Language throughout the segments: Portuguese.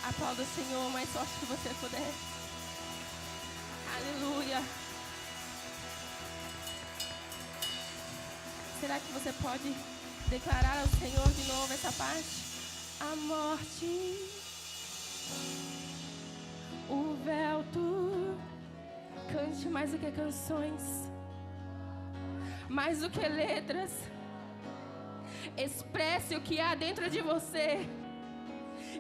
Aplauda o Senhor o mais forte que você puder. Aleluia. Será que você pode declarar ao Senhor de novo essa parte? A morte, o véu, tu cante mais do que canções, mais do que letras. Expresse o que há dentro de você.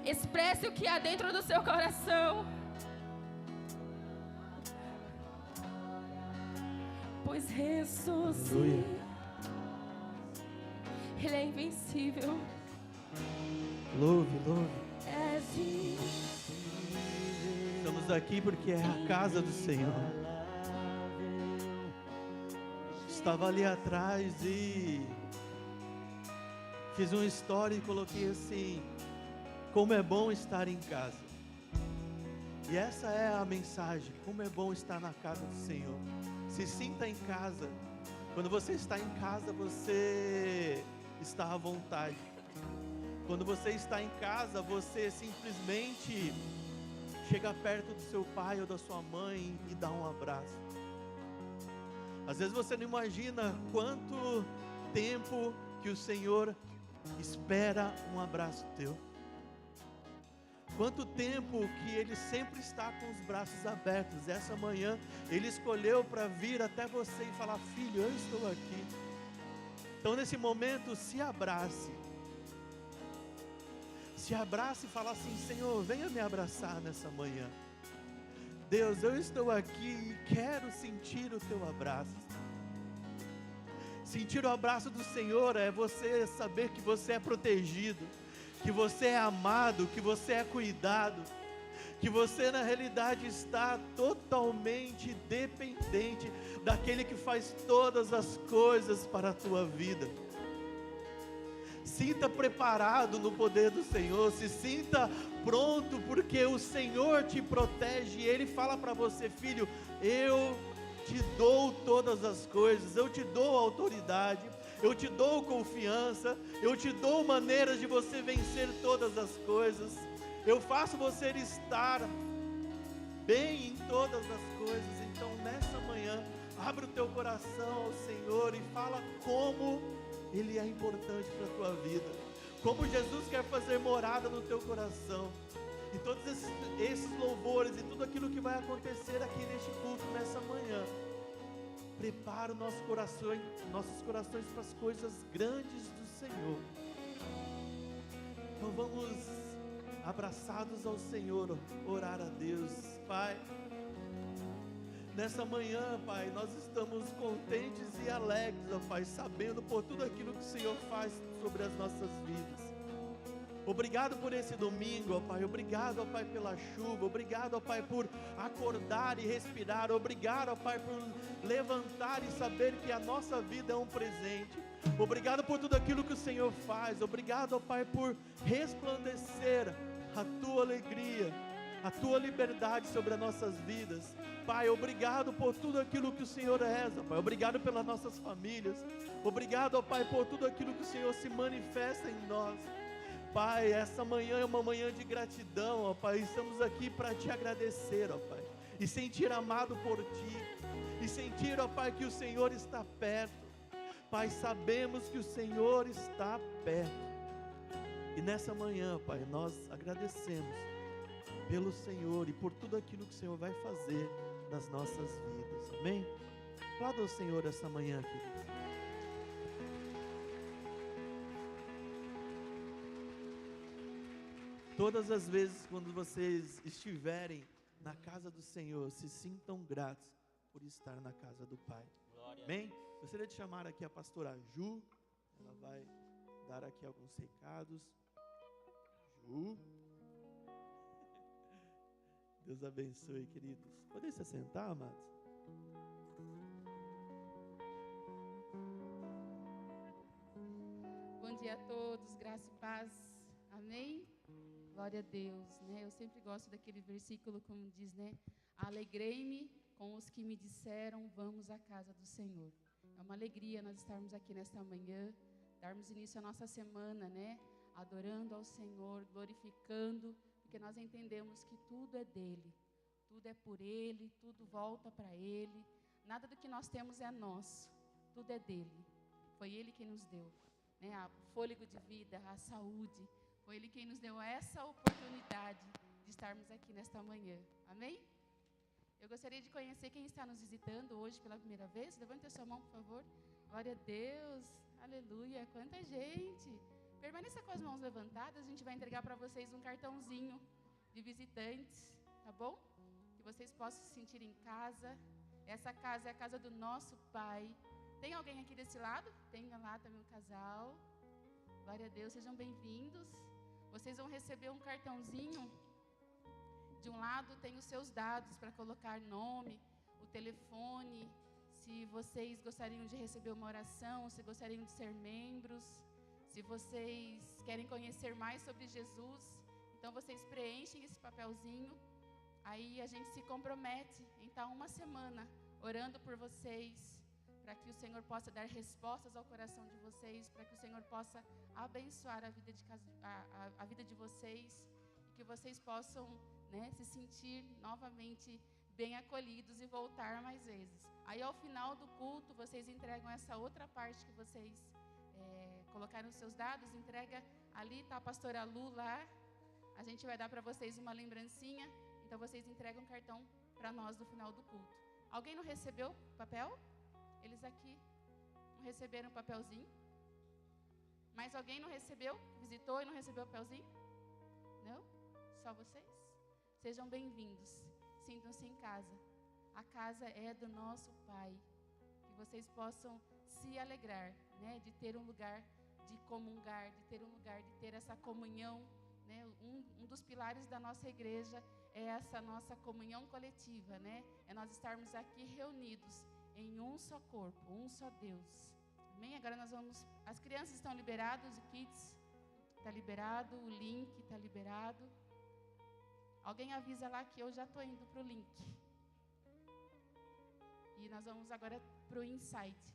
Expresse o que há dentro do seu coração. Pois ressuscita. Ele é invencível. Louve, louve. És Estamos aqui porque é a casa do Senhor. Estava ali atrás e fiz uma história e coloquei assim: como é bom estar em casa. E essa é a mensagem: como é bom estar na casa do Senhor. Se sinta em casa. Quando você está em casa, você está à vontade. Quando você está em casa, você simplesmente chega perto do seu pai ou da sua mãe e dá um abraço. Às vezes você não imagina quanto tempo que o Senhor espera um abraço teu. Quanto tempo que Ele sempre está com os braços abertos. Essa manhã Ele escolheu para vir até você e falar: filho, eu estou aqui. Então nesse momento se abrace. Se abrace e fala assim: Senhor, venha me abraçar nessa manhã. Deus, eu estou aqui e quero sentir o teu abraço. Sentir o abraço do Senhor é você saber que você é protegido, que você é amado, que você é cuidado, que você na realidade está totalmente dependente daquele que faz todas as coisas para a tua vida. Sinta preparado no poder do Senhor, se sinta pronto, porque o Senhor te protege. E Ele fala para você: filho, eu te dou todas as coisas, eu te dou autoridade, eu te dou confiança, eu te dou maneiras de você vencer todas as coisas. Eu faço você estar bem em todas as coisas. Então nessa manhã, abre o teu coração ao Senhor e fala como Ele é importante para a tua vida, como Jesus quer fazer morada no teu coração. E todos esses louvores e tudo aquilo que vai acontecer aqui neste culto nessa manhã, prepara nossos corações para as coisas grandes do Senhor. Então vamos, abraçados ao Senhor, orar a Deus. Pai, nessa manhã, Pai, nós estamos contentes e alegres, ó Pai, sabendo por tudo aquilo que o Senhor faz sobre as nossas vidas. Obrigado por esse domingo, ó Pai. Obrigado, ó Pai, pela chuva. Obrigado, ó Pai, por acordar e respirar. Obrigado, ó Pai, por levantar e saber que a nossa vida é um presente. Obrigado por tudo aquilo que o Senhor faz. Obrigado, ó Pai, por resplandecer a Tua alegria, a Tua liberdade sobre as nossas vidas. Pai, obrigado por tudo aquilo que o Senhor é, ó Pai. Obrigado pelas nossas famílias. Obrigado, ó Pai, por tudo aquilo que o Senhor se manifesta em nós. Pai, essa manhã é uma manhã de gratidão, ó Pai. Estamos aqui para Te agradecer, ó Pai, e sentir amado por Ti, e sentir, ó Pai, que o Senhor está perto. Pai, sabemos que o Senhor está perto. E nessa manhã, Pai, nós agradecemos pelo Senhor e por tudo aquilo que o Senhor vai fazer nas nossas vidas, amém? Aplauda o Senhor essa manhã, querido. Todas as vezes quando vocês estiverem na casa do Senhor, se sintam gratos por estar na casa do Pai. Amém? Gostaria de chamar aqui a pastora Ju. Ela vai dar aqui alguns recados. Ju. Deus abençoe, queridos. Podem se sentar, amados? Bom dia a todos, graça e paz. Amém? Glória a Deus, né? Eu sempre gosto daquele versículo como diz, né? Alegrei-me com os que me disseram, vamos à casa do Senhor. É uma alegria nós estarmos aqui nesta manhã, darmos início à nossa semana, né? Adorando ao Senhor, glorificando, porque nós entendemos que tudo é dele, tudo é por ele, tudo volta para ele, nada do que nós temos é nosso, tudo é dele, foi ele quem nos deu, né, o fôlego de vida, a saúde, foi ele quem nos deu essa oportunidade de estarmos aqui nesta manhã, amém? Eu gostaria de conhecer quem está nos visitando hoje pela primeira vez. Levante a sua mão, por favor. Glória a Deus, aleluia, quanta gente. Permaneça com as mãos levantadas, a gente vai entregar para vocês um cartãozinho de visitantes, tá bom? Que vocês possam se sentir em casa. Essa casa é a casa do nosso Pai. Tem alguém aqui desse lado? Tem lá também um casal. Glória a Deus, sejam bem-vindos. Vocês vão receber um cartãozinho. De um lado tem os seus dados para colocar nome, o telefone, se vocês gostariam de receber uma oração, se gostariam de ser membros, se vocês querem conhecer mais sobre Jesus, então vocês preenchem esse papelzinho, aí a gente se compromete em estar uma semana orando por vocês, para que o Senhor possa dar respostas ao coração de vocês, para que o Senhor possa abençoar a vida de vocês, e que vocês possam, né, se sentir novamente bem acolhidos e voltar mais vezes. Aí ao final do culto, vocês entregam essa outra parte que vocês colocaram os seus dados, entrega ali, tá a pastora Lu lá, a gente vai dar para vocês uma lembrancinha, então vocês entregam um cartão para nós no final do culto. Alguém não recebeu papel? Eles aqui não receberam papelzinho? Mais alguém não recebeu? Visitou e não recebeu o papelzinho? Não? Só vocês? Sejam bem-vindos, sintam-se em casa. A casa é do nosso Pai. Que vocês possam se alegrar, né, de ter um lugar de comungar, de ter um lugar de ter essa comunhão, né? Um dos pilares da nossa igreja é essa nossa comunhão coletiva, né? É nós estarmos aqui reunidos em um só corpo, um só Deus. Amém? Agora nós vamos... As crianças estão liberadas, o Kids está liberado, o Link está liberado. Alguém avisa lá que eu já estou indo para o Link. E nós vamos agora para o Insight.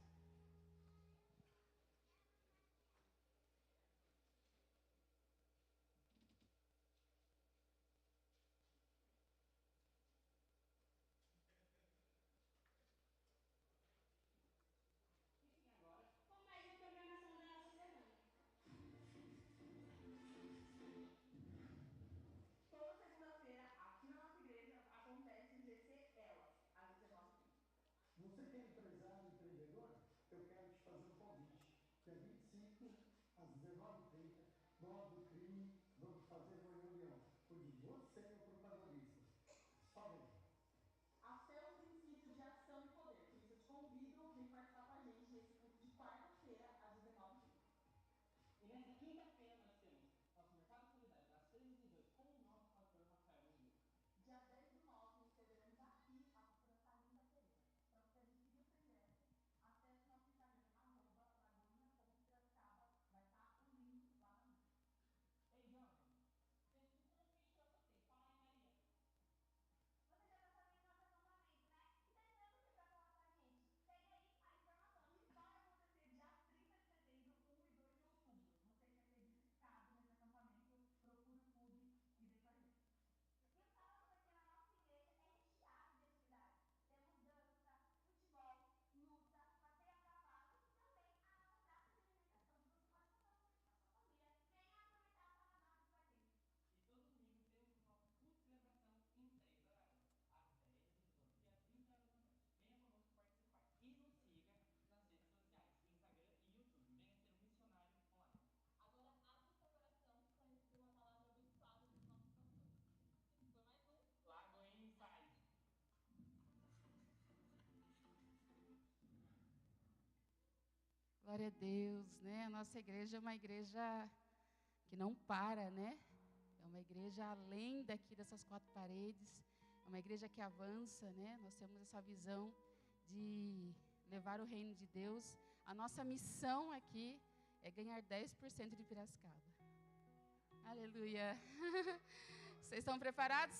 Você que é empresário, empreendedor, eu quero te fazer um convite. Dia 25, às 19h30, nós do CRI vamos fazer uma reunião, onde você é o protagonista. Só vem. Até o princípio de ação e poder. Por isso eu te convido a vir participar com a gente nesse culto de quarta-feira, às 19h30. E nessa quinta-feira nós temos nosso Mercado Solidário, das 13h18, com o nosso pastor Rafael Mendes. Dia 10/9, receberemos aqui a pastora Thalita Pereira. Para você adquirir o seu ingresso, acesse nosso Instagram, @lagoinha.piracicaba. Vai estar o link lá na mídia. Ei, Jonathan, temos um convite para você. Fala aí, Maria. Você já está sabendo do nosso acampamento, né? E está esperando o que para falar com a gente? Pega aí a informação. E vai acontecer dia 30 de setembro, 1 e 2 de outubro. Você quer ser beliscado nesse acampamento, procure o clube e vem com a gente. E o sábado vai ser na nossa igreja, é recheado de atividades. Temos dança, futebol, luta, passeio a cavalo e também a nossa praça de alimentação, onde você pode passar um momento com a sua família. Venha aproveitar a Carnaval aqui com a gente. E todo domingo temos o nosso culto de celebração em 3 horários, às 10, às 18 e às 20 horas da noite. Venha conosco participar. E nos siga nas redes sociais, Instagram e YouTube. Venha ser um missionário online. Agora abra o seu coração para receber uma palavra abençoada dos nossos pastores. Esse foi mais um Lago Insight. Glória a Deus, né? A nossa igreja é uma igreja que não para, né? É uma igreja além daqui dessas quatro paredes. É uma igreja que avança, né? Nós temos essa visão de levar o reino de Deus. A nossa missão aqui é ganhar 10% de Piracicaba. Aleluia. Vocês estão preparados?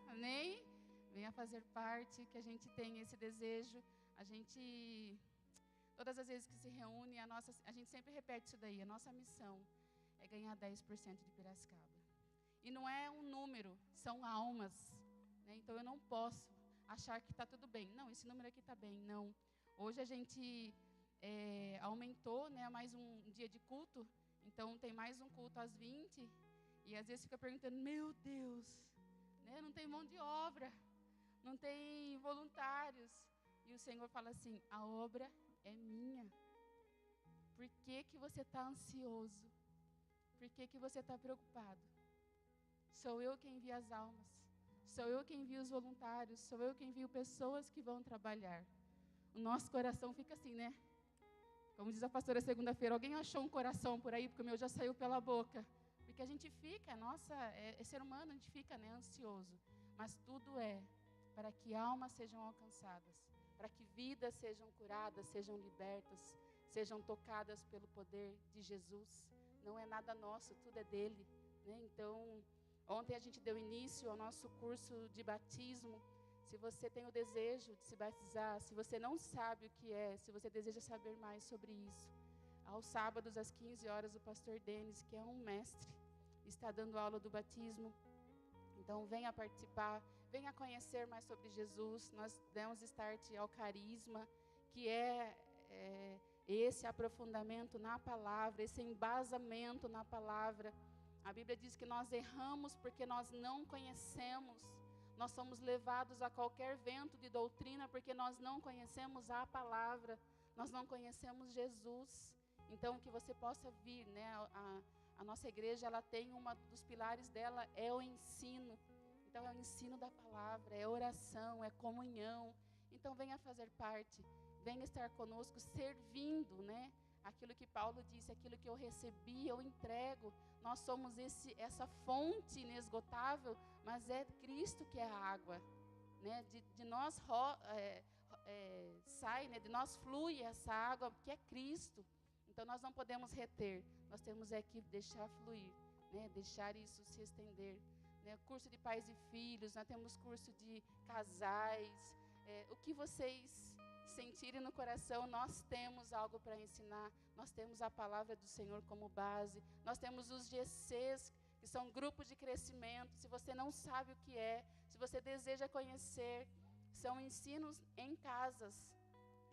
Amém? Venha fazer parte, que a gente tem esse desejo. A gente... Todas as vezes que se reúne, a gente sempre repete isso daí. A nossa missão é ganhar 10% de Piracicaba. E não é um número, são almas. Né? Então eu não posso achar que está tudo bem. Não, esse número aqui está bem. Não. Hoje a gente aumentou, né, mais um dia de culto. Então tem mais um culto às 20. E às vezes fica perguntando, meu Deus, né, não tem mão de obra, não tem voluntários. E o Senhor fala assim, a obra é minha. Por que que você está ansioso? Por que que você está preocupado? Sou eu quem envia as almas. Sou eu quem envia os voluntários. Sou eu quem envio pessoas que vão trabalhar. O nosso coração fica assim, né? Como diz a pastora segunda-feira, alguém achou um coração por aí, porque o meu já saiu pela boca. Porque a gente fica, nossa, é ser humano, a gente fica, né, ansioso. Mas tudo é para que almas sejam alcançadas, para que vidas sejam curadas, sejam libertas, sejam tocadas pelo poder de Jesus. Não é nada nosso, tudo é dele. Né? Então, ontem a gente deu início ao nosso curso de batismo. Se você tem o desejo de se batizar, se você não sabe o que é, se você deseja saber mais sobre isso, aos sábados às 15 horas o pastor Denis, que é um mestre, está dando aula do batismo. Então venha participar, venha conhecer mais sobre Jesus. Nós demos start ao carisma, que é esse aprofundamento na palavra, esse embasamento na palavra. A Bíblia diz que nós erramos porque nós não conhecemos. Nós somos levados a qualquer vento de doutrina porque nós não conhecemos a palavra, nós não conhecemos Jesus. Então, que você possa vir, né? A nossa igreja, ela tem um dos pilares dela, é o ensino. Então, é o ensino da palavra, é oração, é comunhão. Então, venha fazer parte, venha estar conosco, servindo, né? Aquilo que Paulo disse, aquilo que eu recebi, eu entrego. Nós somos essa fonte inesgotável, mas é Cristo que é a água. Né? De nós sai, né? De nós flui essa água que é Cristo. Então nós não podemos reter, nós temos que deixar fluir, né? Deixar isso se estender. Né? Curso de pais e filhos, nós temos curso de casais. O que vocês sentirem no coração, nós temos algo para ensinar. Nós temos a palavra do Senhor como base. Nós temos os GCs, que são grupos de crescimento. Se você não sabe o que é, se você deseja conhecer, são ensinos em casas.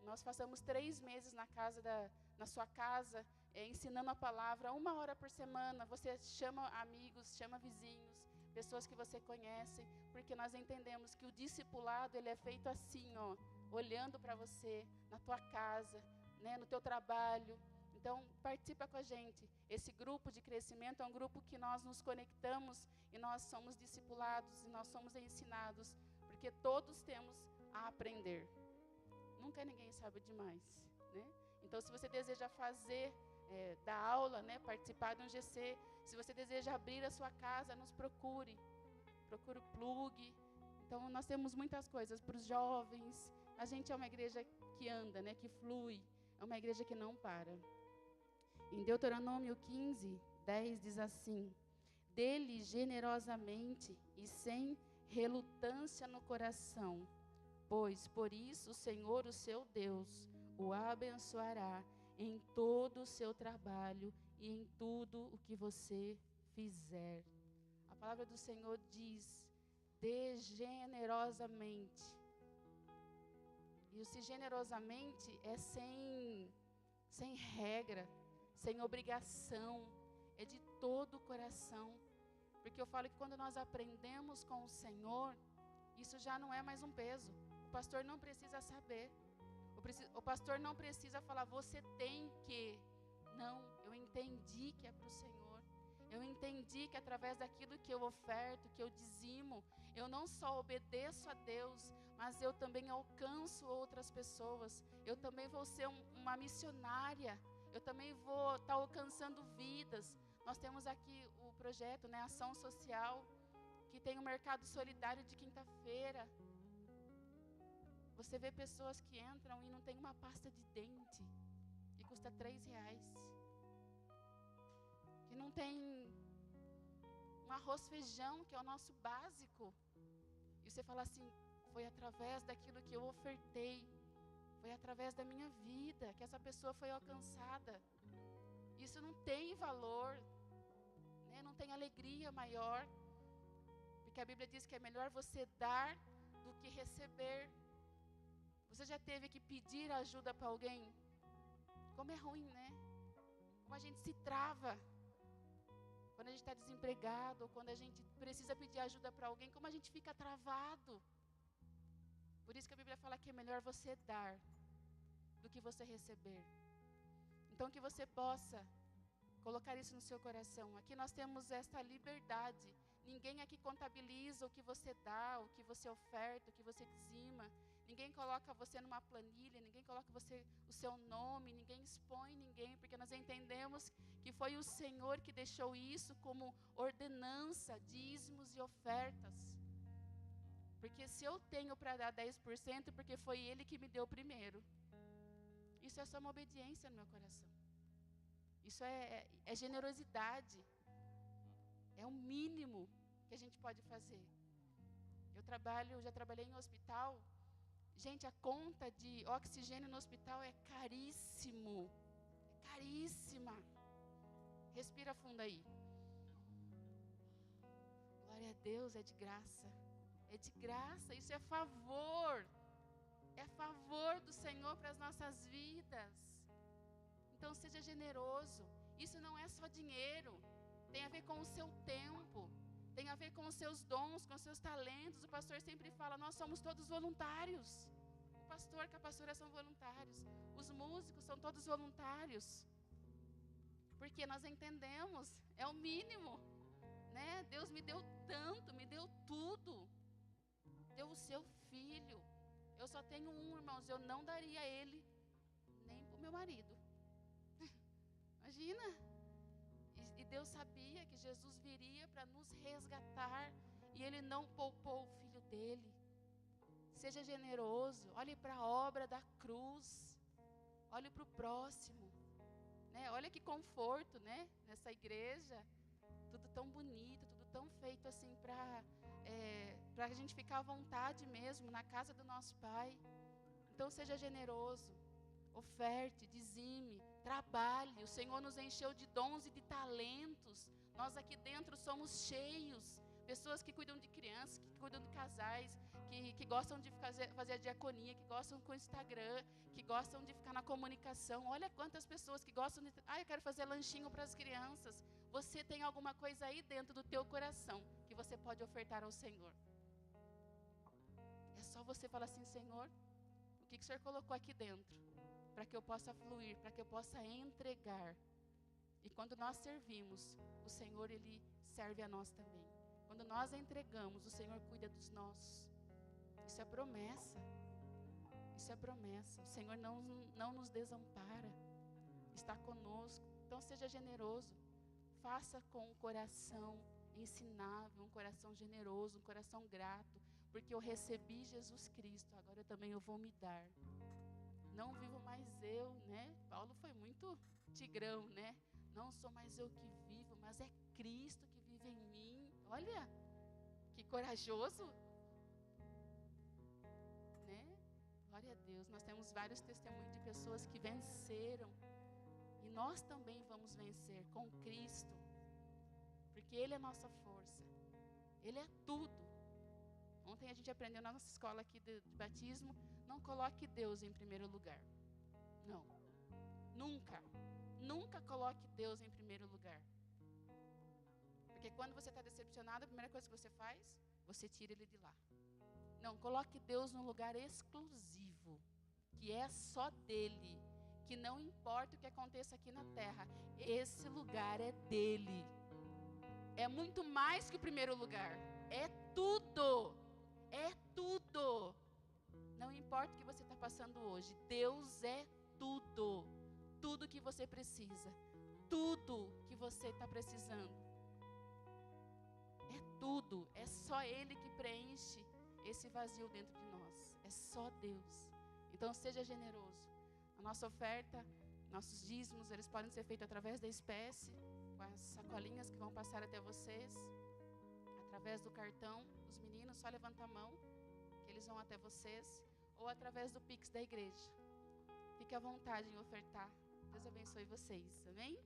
Nós passamos 3 meses na sua casa, ensinando a palavra, 1 hora por semana. Você chama amigos, chama vizinhos, pessoas que você conhece, porque nós entendemos que o discipulado, ele é feito assim, ó, olhando para você, na tua casa, né, no teu trabalho. Então, participa com a gente. Esse grupo de crescimento é um grupo que nós nos conectamos e nós somos discipulados e nós somos ensinados, porque todos temos a aprender. Nunca ninguém sabe demais, né? Então, se você deseja fazer, dar aula, né, participar de um GC, se você deseja abrir a sua casa, nos procure. Procure o plug. Então, nós temos muitas coisas para os jovens. A gente é uma igreja que anda, né, que flui. É uma igreja que não para. Em Deuteronômio 15, 10 diz assim: dele generosamente e sem relutância no coração, pois por isso o Senhor, o seu Deus, o abençoará em todo o seu trabalho e em tudo o que você fizer. A palavra do Senhor diz: dê generosamente. E se generosamente é sem regra, sem obrigação, é de todo o coração. Porque eu falo que quando nós aprendemos com o Senhor, isso já não é mais um peso. O pastor não precisa saber. O pastor não precisa falar, você tem que. Não, eu entendi que é para o Senhor. Eu entendi que através daquilo que eu oferto, que eu dizimo, eu não só obedeço a Deus, mas eu também alcanço outras pessoas. Eu também vou ser uma missionária. Eu também vou estar alcançando vidas. Nós temos aqui o projeto, né, Ação Social, que tem um mercado solidário de quinta-feira. Você vê pessoas que entram e não tem uma pasta de dente, e custa R$3. Que não tem um arroz feijão, que é o nosso básico. E você fala assim, foi através daquilo que eu ofertei, foi através da minha vida que essa pessoa foi alcançada. Isso não tem valor, né? Não tem alegria maior. Porque a Bíblia diz que é melhor você dar do que receber. Você já teve que pedir ajuda para alguém? Como é ruim, né? Como a gente se trava. Quando a gente está desempregado, ou quando a gente precisa pedir ajuda para alguém, como a gente fica travado. Por isso que a Bíblia fala que é melhor você dar do que você receber. Então que você possa colocar isso no seu coração. Aqui nós temos esta liberdade. Ninguém aqui contabiliza o que você dá, o que você oferta, o que você dizima. Ninguém coloca você numa planilha, ninguém coloca o seu nome, ninguém expõe ninguém, porque nós entendemos que foi o Senhor que deixou isso como ordenança, dízimos e ofertas. Porque se eu tenho para dar 10%, porque foi Ele que me deu primeiro. Isso é só uma obediência no meu coração. Isso é generosidade. É o mínimo que a gente pode fazer. Já trabalhei em hospital. Gente, a conta de oxigênio no hospital é caríssimo. É caríssima. Respira fundo aí. Glória a Deus, é de graça. É de graça, isso é favor. É favor do Senhor para as nossas vidas. Então seja generoso. Isso não é só dinheiro. Tem a ver com o seu tempo. Tem a ver com os seus dons, com os seus talentos. O pastor sempre fala, nós somos todos voluntários. O pastor com a pastora são voluntários. Os músicos são todos voluntários. Porque nós entendemos, é o mínimo. Né? Deus me deu tanto, me deu tudo. Deu o seu filho. Eu só tenho um, irmãos. Eu não daria ele nem para o meu marido. Imagina. E Deus sabia que Jesus viria para nos resgatar. E Ele não poupou o filho dele. Seja generoso. Olhe para a obra da cruz. Olhe para o próximo. Né? Olha que conforto, né? Nessa igreja. Tudo tão bonito, tudo tão feito assim para a gente ficar à vontade mesmo na casa do nosso Pai. Então seja generoso, oferte, dizime, trabalhe. O Senhor nos encheu de dons e de talentos. Nós aqui dentro somos cheios. Pessoas que cuidam de crianças, que cuidam de casais, que gostam de fazer a diaconia, que gostam com o Instagram, que gostam de ficar na comunicação. Olha quantas pessoas que gostam de... eu quero fazer lanchinho para as crianças. Você tem alguma coisa aí dentro do teu coração que você pode ofertar ao Senhor. É só você falar assim, Senhor, o que o Senhor colocou aqui dentro? Para que eu possa fluir, para que eu possa entregar. E quando nós servimos, o Senhor, Ele serve a nós também. Quando nós entregamos, o Senhor cuida dos nossos. Isso é promessa. Isso é promessa. O Senhor não nos desampara. Está conosco. Então seja generoso. Faça com um coração ensinável, um coração generoso, um coração grato. Porque eu recebi Jesus Cristo, agora também eu vou me dar. Não vivo mais eu, né? Paulo foi muito tigrão, né? Não sou mais eu que vivo, mas é Cristo que vive em mim. Olha, que corajoso. Né? Glória a Deus. Nós temos vários testemunhos de pessoas que venceram. E nós também vamos vencer com Cristo. Porque Ele é a nossa força. Ele é tudo. Ontem a gente aprendeu na nossa escola aqui de batismo, não coloque Deus em primeiro lugar. Não. Nunca. Nunca coloque Deus em primeiro lugar. Porque quando você está decepcionado, a primeira coisa que você faz, você tira Ele de lá. Não, coloque Deus num lugar exclusivo, que é só dEle. Que não importa o que aconteça aqui na terra, esse lugar é dEle. É muito mais que o primeiro lugar. É tudo. É tudo. Não importa o que você está passando hoje, Deus é tudo. Tudo que você precisa. Tudo que você está precisando. É tudo. É só Ele que preenche esse vazio dentro de nós. É só Deus. Então seja generoso. A nossa oferta, nossos dízimos, eles podem ser feitos através da espécie, com as sacolinhas que vão passar até vocês, através do cartão. Os meninos, só levanta a mão, que eles vão até vocês, ou através do Pix da igreja. Fique à vontade em ofertar. Deus abençoe vocês. Amém?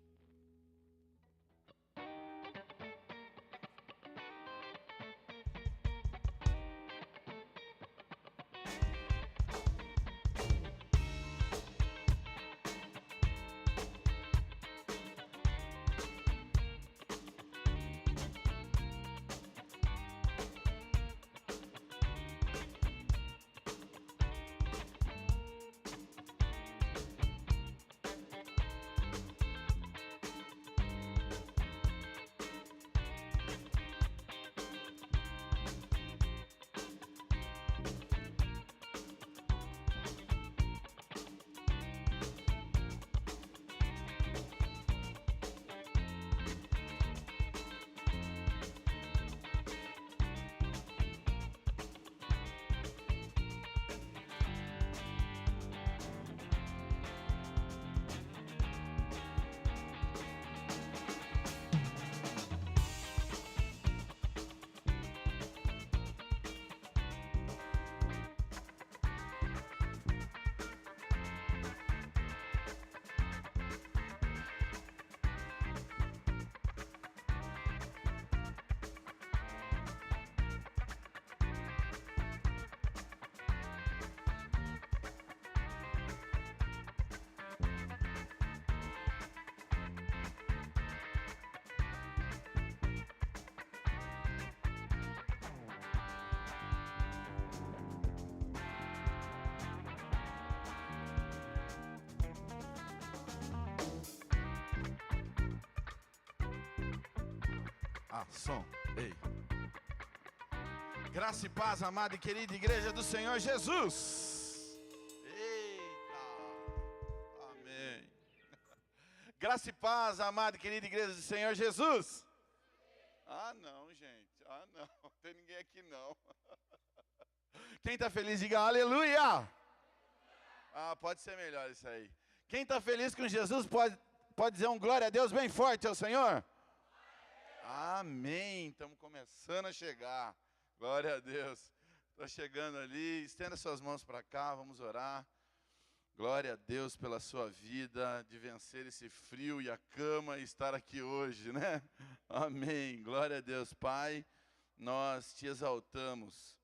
Som. Ei. Graça e paz, amada e querida igreja do Senhor Jesus. Eita. Amém. Graça e paz, amada e querida igreja do Senhor Jesus. Ah, não, gente. Ah, não. Não tem ninguém aqui, não. Quem está feliz, diga aleluia. Ah, pode ser melhor isso aí. Quem está feliz com Jesus, pode dizer um glória a Deus bem forte ao Senhor. Amém. Estamos começando a chegar. Glória a Deus. Está chegando ali. Estenda suas mãos para cá, vamos orar. Glória a Deus pela sua vida, de vencer esse frio e a cama e estar aqui hoje, né? Amém. Glória a Deus, Pai. Nós te exaltamos.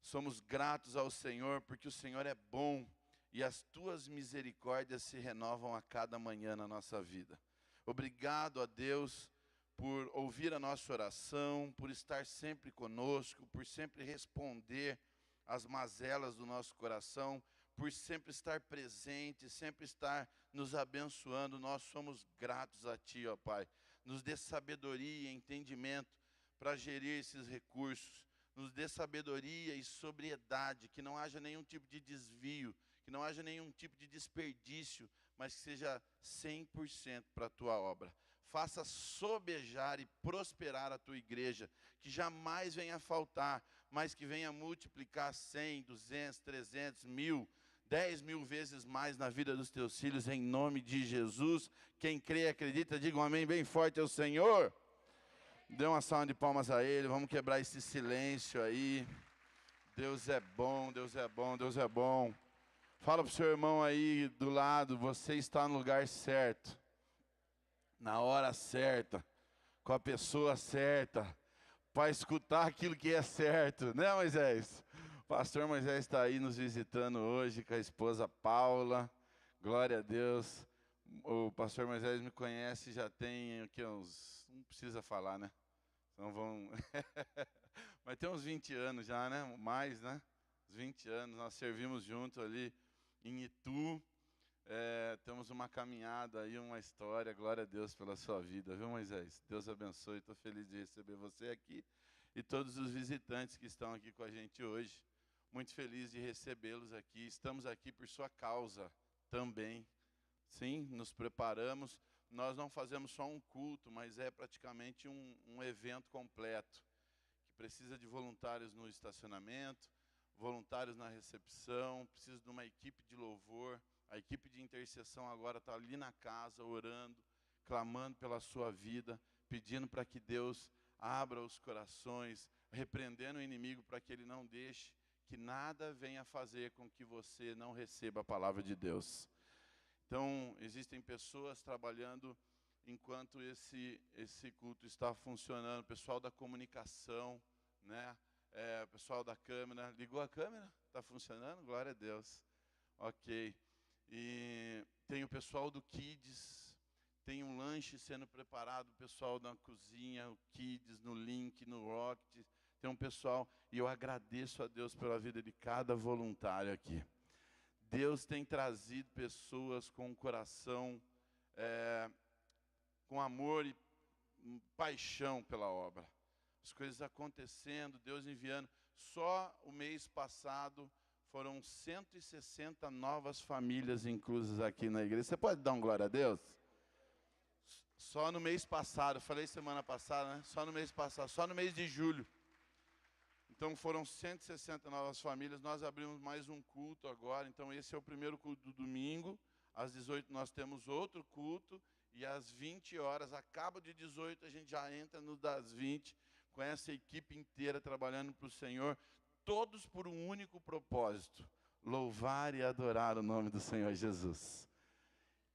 Somos gratos ao Senhor porque o Senhor é bom e as tuas misericórdias se renovam a cada manhã na nossa vida. Obrigado a Deus por ouvir a nossa oração, por estar sempre conosco, por sempre responder às mazelas do nosso coração, por sempre estar presente, sempre estar nos abençoando. Nós somos gratos a Ti, ó Pai. Nos dê sabedoria e entendimento para gerir esses recursos. Nos dê sabedoria e sobriedade, que não haja nenhum tipo de desvio, que não haja nenhum tipo de desperdício, mas que seja 100% para a Tua obra. Faça sobejar e prosperar a Tua igreja, que jamais venha faltar, mas que venha multiplicar 100, 200, 300, 1000, 10.000 vezes mais na vida dos Teus filhos, em nome de Jesus. Quem crê e acredita, diga um amém bem forte ao Senhor. Dê uma salva de palmas a Ele, vamos quebrar esse silêncio aí. Deus é bom, Deus é bom, Deus é bom. Fala para o seu irmão aí do lado, você está no lugar certo, na hora certa, com a pessoa certa, para escutar aquilo que é certo, né, Moisés? O pastor Moisés está aí nos visitando hoje com a esposa Paula, glória a Deus. O pastor Moisés me conhece já tem aqui uns, não precisa falar, né? Então vão, mas tem uns 20 anos já, né? Mais, né? Uns 20 anos, nós servimos junto ali em Itu. Temos uma caminhada aí, uma história. Glória a Deus pela sua vida, viu, Moisés? Deus abençoe, estou feliz de receber você aqui e todos os visitantes que estão aqui com a gente hoje. Muito feliz de recebê-los aqui. Estamos aqui por sua causa também. Sim, nos preparamos. Nós não fazemos só um culto, mas é praticamente um evento completo, que precisa de voluntários no estacionamento, voluntários na recepção, precisa de uma equipe de louvor. A equipe de intercessão agora está ali na casa, orando, clamando pela sua vida, pedindo para que Deus abra os corações, repreendendo o inimigo para que ele não deixe que nada venha fazer com que você não receba a palavra de Deus. Então, existem pessoas trabalhando enquanto esse culto está funcionando. Pessoal da comunicação, né? Pessoal da câmera. Ligou a câmera? Está funcionando? Glória a Deus. Ok. E tem o pessoal do Kids. Tem um lanche sendo preparado. O pessoal da cozinha, o Kids, no Link, no Rocket. Tem um pessoal. E eu agradeço a Deus pela vida de cada voluntário aqui. Deus tem trazido pessoas com um coração, com amor e paixão pela obra. As coisas acontecendo, Deus enviando. Só o mês passado foram 160 novas famílias inclusas aqui na igreja. Você pode dar um glória a Deus? Só no mês passado, falei semana passada, né? Só no mês passado, só no mês de julho. Então foram 160 novas famílias, nós abrimos mais um culto agora, então esse é o primeiro culto do domingo, às 18 nós temos outro culto, e às 20 horas, acaba de 18, a gente já entra no das 20, com essa equipe inteira trabalhando para o Senhor, todos por um único propósito, louvar e adorar o nome do Senhor Jesus.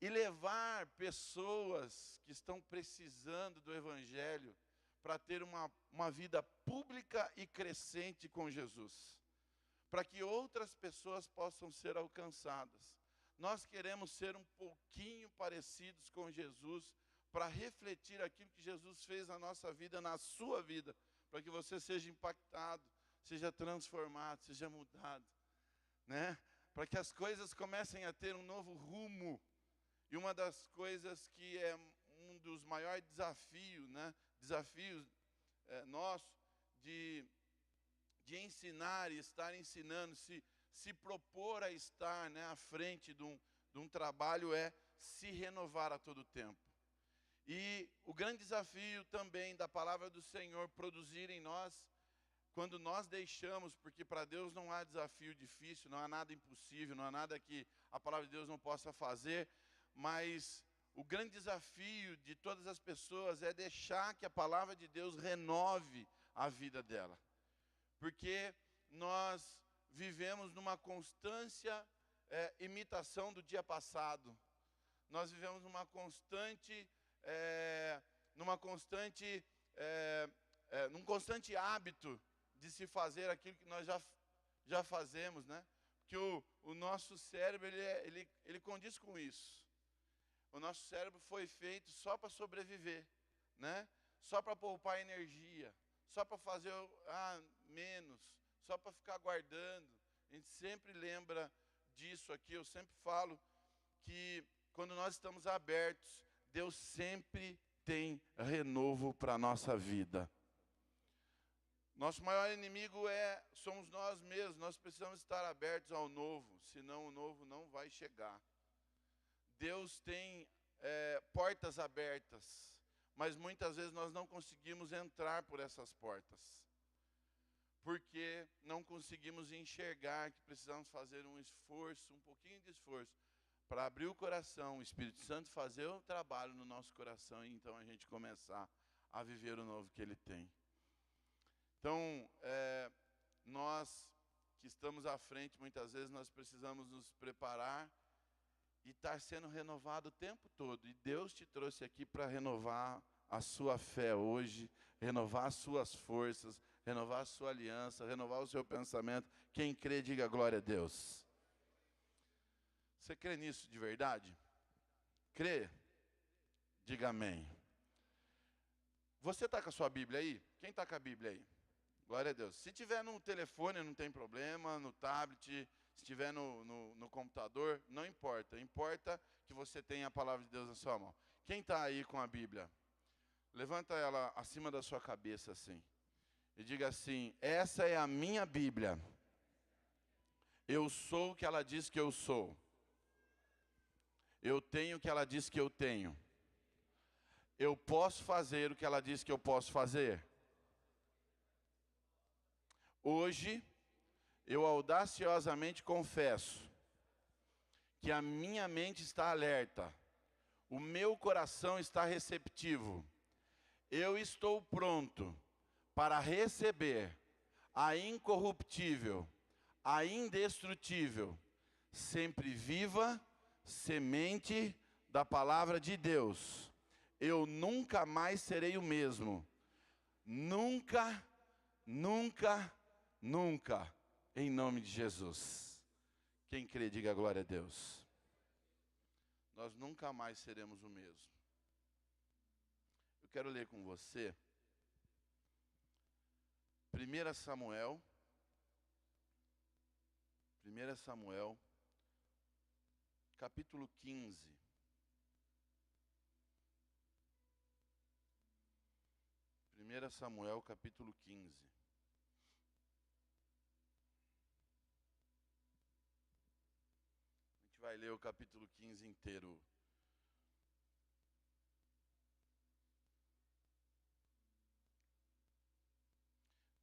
E levar pessoas que estão precisando do Evangelho, para ter uma vida pública e crescente com Jesus, para que outras pessoas possam ser alcançadas. Nós queremos ser um pouquinho parecidos com Jesus, para refletir aquilo que Jesus fez na nossa vida, na sua vida, para que você seja impactado, seja transformado, seja mudado, né? Para que as coisas comecem a ter um novo rumo. E uma das coisas que é um dos maiores desafios, né? Desafios nosso de ensinar e estar ensinando, se propor a estar, né, à frente de um trabalho é se renovar a todo tempo. E o grande desafio também da palavra do Senhor produzir em nós, quando nós deixamos, porque para Deus não há desafio difícil, não há nada impossível, não há nada que a palavra de Deus não possa fazer, mas o grande desafio de todas as pessoas é deixar que a palavra de Deus renove a vida dela. Porque nós vivemos numa constância imitação do dia passado. Nós vivemos num constante hábito de se fazer aquilo que nós já fazemos, né? Que o nosso cérebro, ele condiz com isso. O nosso cérebro foi feito só para sobreviver, né? Só para poupar energia, só para fazer menos, só para ficar guardando. A gente sempre lembra disso aqui. Eu sempre falo que quando nós estamos abertos, Deus sempre tem renovo para a nossa vida. Nosso maior inimigo somos nós mesmos. Nós precisamos estar abertos ao novo, senão o novo não vai chegar. Deus tem portas abertas, mas muitas vezes nós não conseguimos entrar por essas portas, porque não conseguimos enxergar que precisamos fazer um esforço, um pouquinho de esforço, para abrir o coração, o Espírito Santo fazer o trabalho no nosso coração e então a gente começar a viver o novo que Ele tem. Então, nós que estamos à frente, muitas vezes nós precisamos nos preparar e estar sendo renovado o tempo todo. E Deus te trouxe aqui para renovar a sua fé hoje, renovar as suas forças, renovar a sua aliança, renovar o seu pensamento. Quem crê, diga glória a Deus. Você crê nisso de verdade? Crê? Diga amém. Você está com a sua Bíblia aí? Quem está com a Bíblia aí? Glória a Deus. Se tiver no telefone, não tem problema, no tablet, se tiver no computador, não importa. Importa que você tenha a palavra de Deus na sua mão. Quem está aí com a Bíblia? Levanta ela acima da sua cabeça assim. E diga assim: essa é a minha Bíblia. Eu sou o que ela diz que eu sou. Eu tenho o que ela diz que eu tenho. Eu posso fazer o que ela diz que eu posso fazer. Hoje, eu audaciosamente confesso que a minha mente está alerta, o meu coração está receptivo. Eu estou pronto para receber a incorruptível, a indestrutível, sempre viva semente da palavra de Deus. Eu nunca mais serei o mesmo. Nunca, nunca, nunca, em nome de Jesus. Quem crê, diga glória a Deus. Nós nunca mais seremos o mesmo. Eu quero ler com você 1 Samuel, capítulo 15. 1 Samuel, capítulo 15. A gente vai ler o capítulo 15 inteiro.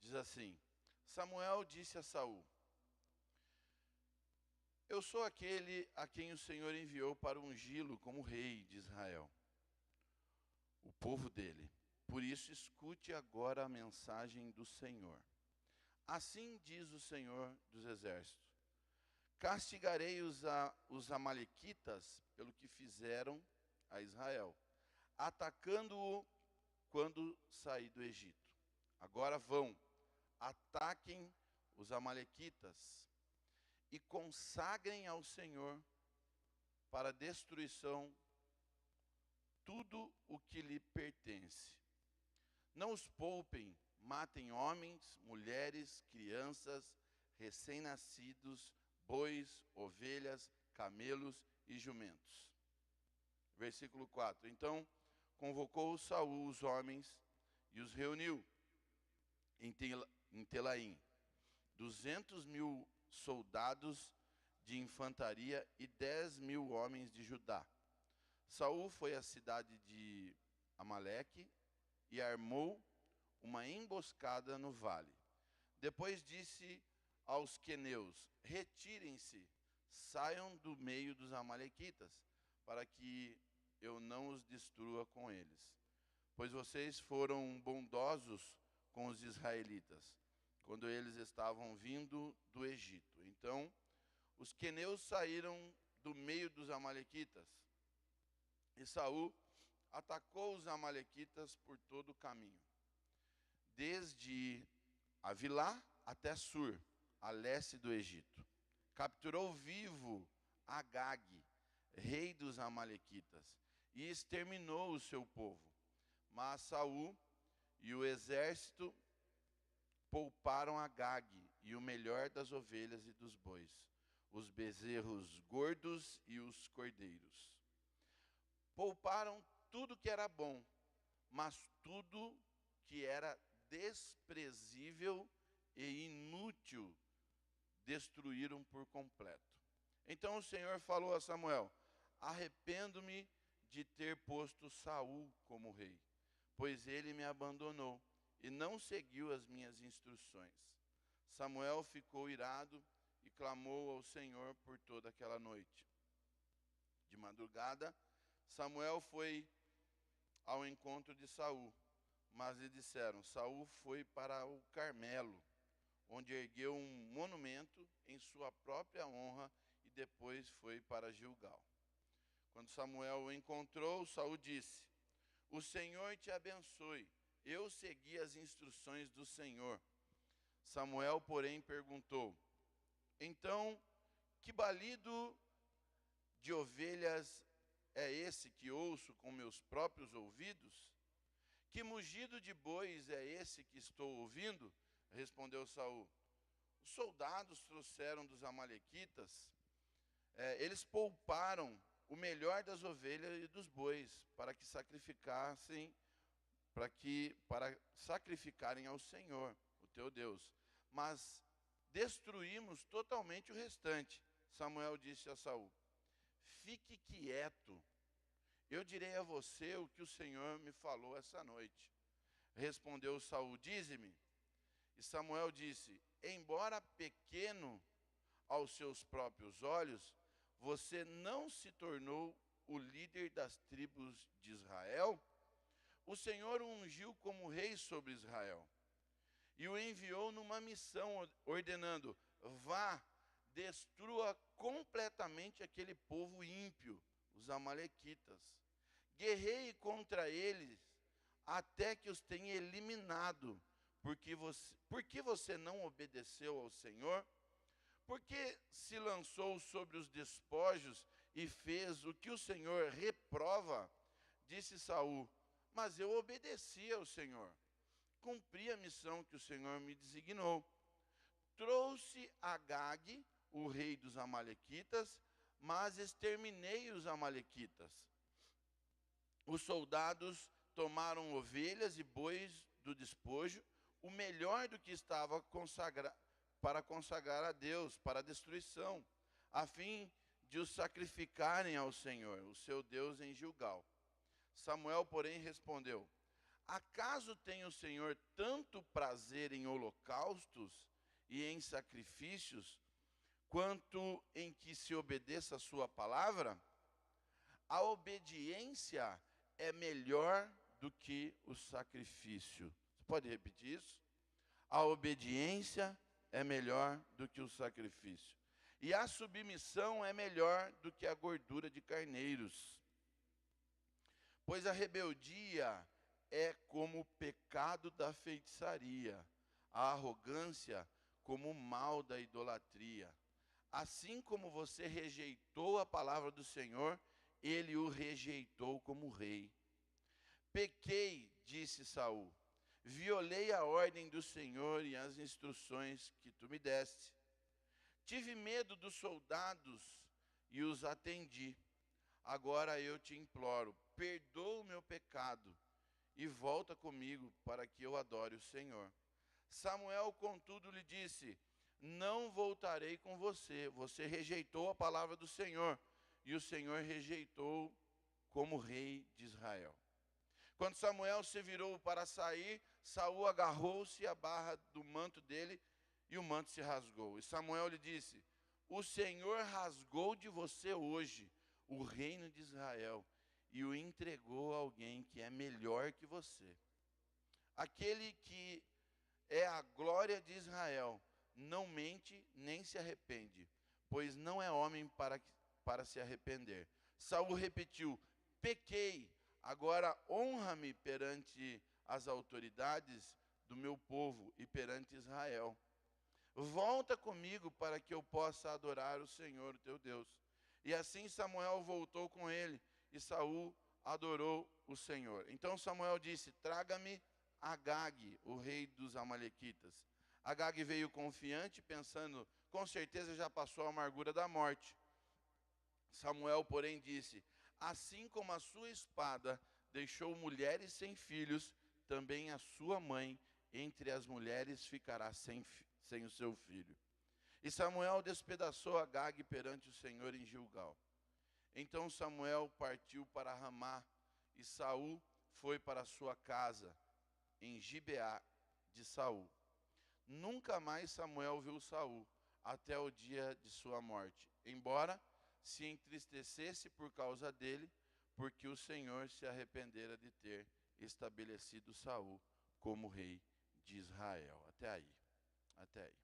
Diz assim: Samuel disse a Saul: eu sou aquele a quem o Senhor enviou para ungí-lo como rei de Israel, o povo dele. Por isso, escute agora a mensagem do Senhor. Assim diz o Senhor dos Exércitos: castigarei os amalequitas pelo que fizeram a Israel, atacando-o quando saí do Egito. Agora vão, ataquem os amalequitas e consagrem ao Senhor para destruição tudo o que lhe pertence. Não os poupem, matem homens, mulheres, crianças, recém-nascidos, bois, ovelhas, camelos e jumentos. Versículo 4. Então convocou Saul os homens e os reuniu. em Telaim, 200.000 soldados de infantaria e 10.000 homens de Judá. Saul foi à cidade de Amaleque e armou uma emboscada no vale. Depois disse aos queneus: retirem-se, saiam do meio dos amalequitas, para que eu não os destrua com eles. Pois vocês foram bondosos com os israelitas, quando eles estavam vindo do Egito. Então, os queneus saíram do meio dos amalequitas, e Saul atacou os amalequitas por todo o caminho, desde Avilá até Sur, a leste do Egito. Capturou vivo Agag, rei dos amalequitas, e exterminou o seu povo. Mas Saul e o exército pouparam Agag e o melhor das ovelhas e dos bois, os bezerros gordos e os cordeiros. Pouparam tudo que era bom, mas tudo que era desprezível e inútil destruíram por completo. Então o Senhor falou a Samuel: arrependo-me de ter posto Saul como rei, pois ele me abandonou e não seguiu as minhas instruções. Samuel ficou irado e clamou ao Senhor por toda aquela noite. De madrugada, Samuel foi ao encontro de Saul, mas lhe disseram: Saul foi para o Carmelo, onde ergueu um monumento em sua própria honra, e depois foi para Gilgal. Quando Samuel o encontrou, Saul disse: o Senhor te abençoe, eu segui as instruções do Senhor. Samuel, porém, perguntou: então, que balido de ovelhas é esse que ouço com meus próprios ouvidos? Que mugido de bois é esse que estou ouvindo? Respondeu Saul: os soldados trouxeram dos amalequitas, eles pouparam o melhor das ovelhas e dos bois, para sacrificarem ao Senhor, o teu Deus. Mas destruímos totalmente o restante. Samuel disse a Saul: fique quieto, eu direi a você o que o Senhor me falou essa noite. Respondeu Saul: dize-me. E Samuel disse: embora pequeno aos seus próprios olhos, você não se tornou o líder das tribos de Israel? O Senhor o ungiu como rei sobre Israel e o enviou numa missão, ordenando: vá, destrua completamente aquele povo ímpio, os amalequitas. Guerreie contra eles até que os tenha eliminado. Por que você não obedeceu ao Senhor? Por que se lançou sobre os despojos e fez o que o Senhor reprova? Disse Saul: mas eu obedeci ao Senhor, cumpri a missão que o Senhor me designou. Trouxe Agag, o rei dos amalequitas, mas exterminei os amalequitas. Os soldados tomaram ovelhas e bois do despojo, o melhor do que estava para consagrar a Deus, para a destruição, a fim de os sacrificarem ao Senhor, o seu Deus, em Gilgal. Samuel, porém, respondeu: acaso tem o Senhor tanto prazer em holocaustos e em sacrifícios, quanto em que se obedeça a sua palavra? A obediência é melhor do que o sacrifício. Você pode repetir isso? A obediência é melhor do que o sacrifício, e a submissão é melhor do que a gordura de carneiros. Pois a rebeldia é como o pecado da feitiçaria, a arrogância como o mal da idolatria. Assim como você rejeitou a palavra do Senhor, ele o rejeitou como rei. Pequei, disse Saul, violei a ordem do Senhor e as instruções que tu me deste. Tive medo dos soldados e os atendi. Agora eu te imploro, perdoa o meu pecado e volta comigo para que eu adore o Senhor. Samuel, contudo, lhe disse: não voltarei com você. Você rejeitou a palavra do Senhor, e o Senhor rejeitou como rei de Israel. Quando Samuel se virou para sair, Saul agarrou-se à barra do manto dele, e o manto se rasgou. E Samuel lhe disse: o Senhor rasgou de você hoje o reino de Israel, e o entregou a alguém que é melhor que você. Aquele que é a glória de Israel não mente nem se arrepende, pois não é homem para se arrepender. Saul repetiu: pequei, agora honra-me perante as autoridades do meu povo e perante Israel. Volta comigo para que eu possa adorar o Senhor, o teu Deus. E assim Samuel voltou com ele, e Saul adorou o Senhor. Então Samuel disse: traga-me Agag, o rei dos amalequitas. Agag veio confiante, pensando: com certeza já passou a amargura da morte. Samuel, porém, disse: assim como a sua espada deixou mulheres sem filhos, também a sua mãe entre as mulheres ficará sem o seu filho. E Samuel despedaçou Agag perante o Senhor em Gilgal. Então Samuel partiu para Ramá, e Saul foi para a sua casa em Gibeá de Saul. Nunca mais Samuel viu Saul até o dia de sua morte, embora se entristecesse por causa dele, porque o Senhor se arrependera de ter estabelecido Saul como rei de Israel. Até aí. Até aí.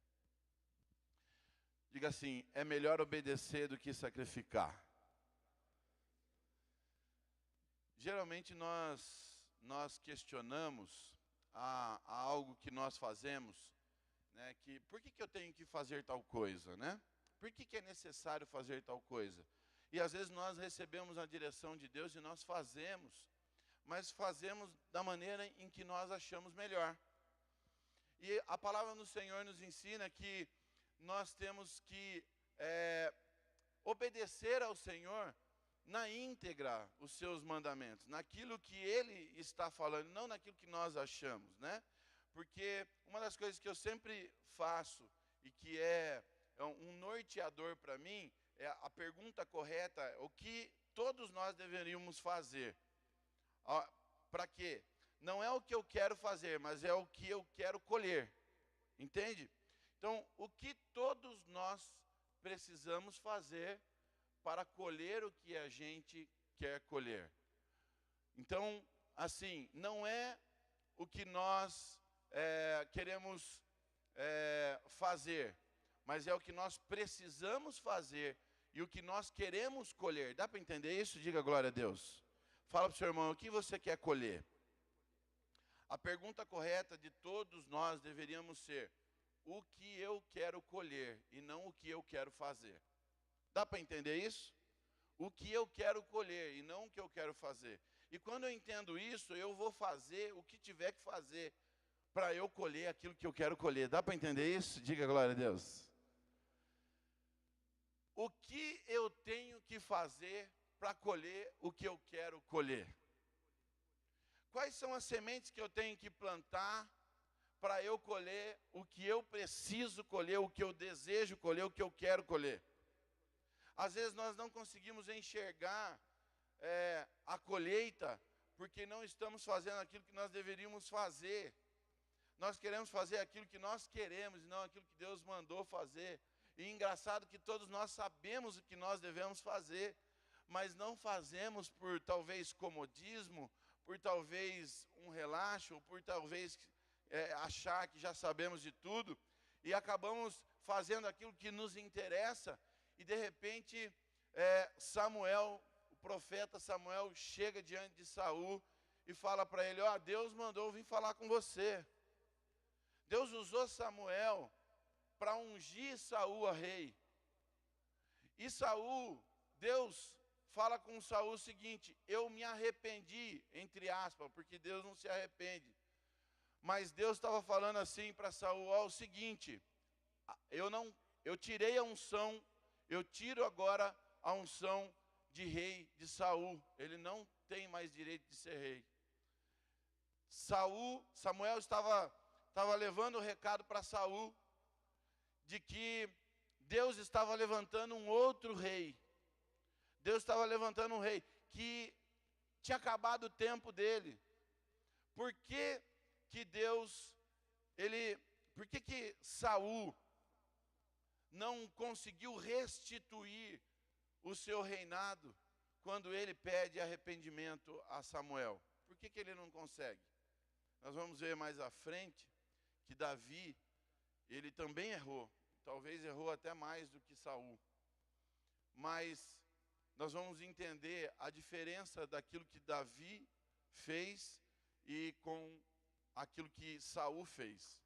Diga assim: é melhor obedecer do que sacrificar. Geralmente nós questionamos a algo que nós fazemos, né, que por que eu tenho que fazer tal coisa, né? Por que é necessário fazer tal coisa? E às vezes nós recebemos a direção de Deus e nós fazemos, mas fazemos da maneira em que nós achamos melhor. E a palavra do Senhor nos ensina que nós temos que obedecer ao Senhor na íntegra os seus mandamentos, naquilo que Ele está falando, não naquilo que nós achamos, né? Porque uma das coisas que eu sempre faço e que é um norteador para mim, é a pergunta correta: o que todos nós deveríamos fazer? Para quê? Não é o que eu quero fazer, mas é o que eu quero colher. Entende? Então, o que todos nós precisamos fazer para colher o que a gente quer colher? Então, assim, não é o que nós queremos fazer, mas é o que nós precisamos fazer e o que nós queremos colher. Dá para entender isso? Diga glória a Deus. Fala para o seu irmão: o que você quer colher? A pergunta correta de todos nós deveríamos ser: o que eu quero colher, e não o que eu quero fazer. Dá para entender isso? O que eu quero colher e não o que eu quero fazer. E quando eu entendo isso, eu vou fazer o que tiver que fazer para eu colher aquilo que eu quero colher. Dá para entender isso? Diga glória a Deus. O que eu tenho que fazer para colher o que eu quero colher? Quais são as sementes que eu tenho que plantar para eu colher o que eu preciso colher, o que eu desejo colher, o que eu quero colher? Às vezes nós não conseguimos enxergar a colheita porque não estamos fazendo aquilo que nós deveríamos fazer. Nós queremos fazer aquilo que nós queremos e não aquilo que Deus mandou fazer. E engraçado que todos nós sabemos o que nós devemos fazer, mas não fazemos por talvez comodismo, por talvez um relaxo, por talvez achar que já sabemos de tudo, e acabamos fazendo aquilo que nos interessa, e de repente Samuel, o profeta Samuel, chega diante de Saul e fala para ele: ó, Deus mandou vir falar com você. Deus usou Samuel para ungir Saul a rei. E Saul, Deus fala com Saul o seguinte: eu me arrependi, entre aspas, porque Deus não se arrepende. Mas Deus estava falando assim para Saul: ó, o seguinte, eu tirei a unção, eu tiro agora a unção de rei de Saul. Ele não tem mais direito de ser rei. Samuel estava estava levando o recado para Saul de que Deus estava levantando um outro rei. Deus estava levantando um rei que tinha acabado o tempo dele. Por que que por que Saul não conseguiu restituir o seu reinado quando ele pede arrependimento a Samuel? Por que ele não consegue? Nós vamos ver mais à frente que Davi, ele também errou. Talvez errou até mais do que Saul. Mas nós vamos entender a diferença daquilo que Davi fez e com aquilo que Saul fez.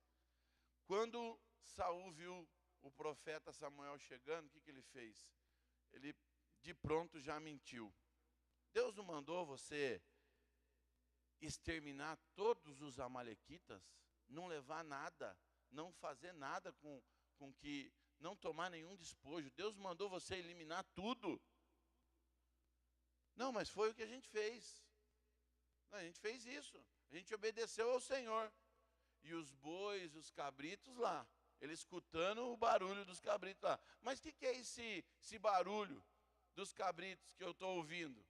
Quando Saul viu o profeta Samuel chegando, o que ele fez? Ele de pronto já mentiu. Deus não mandou você exterminar todos os amalequitas, não levar nada, não fazer nada com que, não tomar nenhum despojo. Deus mandou você eliminar tudo. Não, mas foi o que a gente fez. Não, a gente fez isso. A gente obedeceu ao Senhor. E os bois, os cabritos lá, ele escutando o barulho dos cabritos lá. Mas o que é esse barulho dos cabritos que eu estou ouvindo?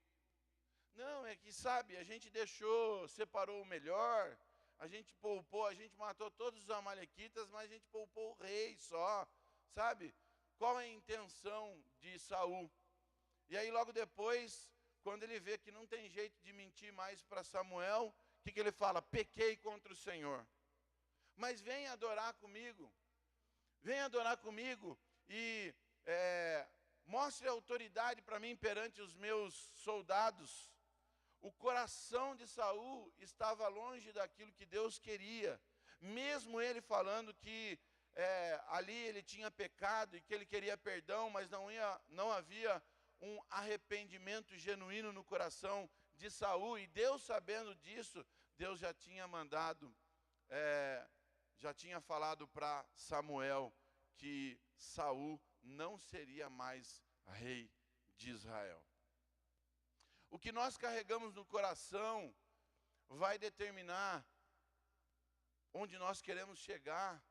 Não, é que, sabe, a gente separou o melhor, a gente poupou, a gente matou todos os amalequitas, mas a gente poupou o rei só, sabe? Qual é a intenção de Saul? E aí logo depois, quando ele vê que não tem jeito de mentir mais para Samuel, o que ele fala? Pequei contra o Senhor. Mas vem adorar comigo e mostre autoridade para mim perante os meus soldados. O coração de Saul estava longe daquilo que Deus queria, mesmo ele falando que ali ele tinha pecado e que ele queria perdão, mas não havia um arrependimento genuíno no coração de Saul. E Deus, sabendo disso, Deus já tinha mandado, já tinha falado para Samuel que Saul não seria mais rei de Israel. O que nós carregamos no coração vai determinar onde nós queremos chegar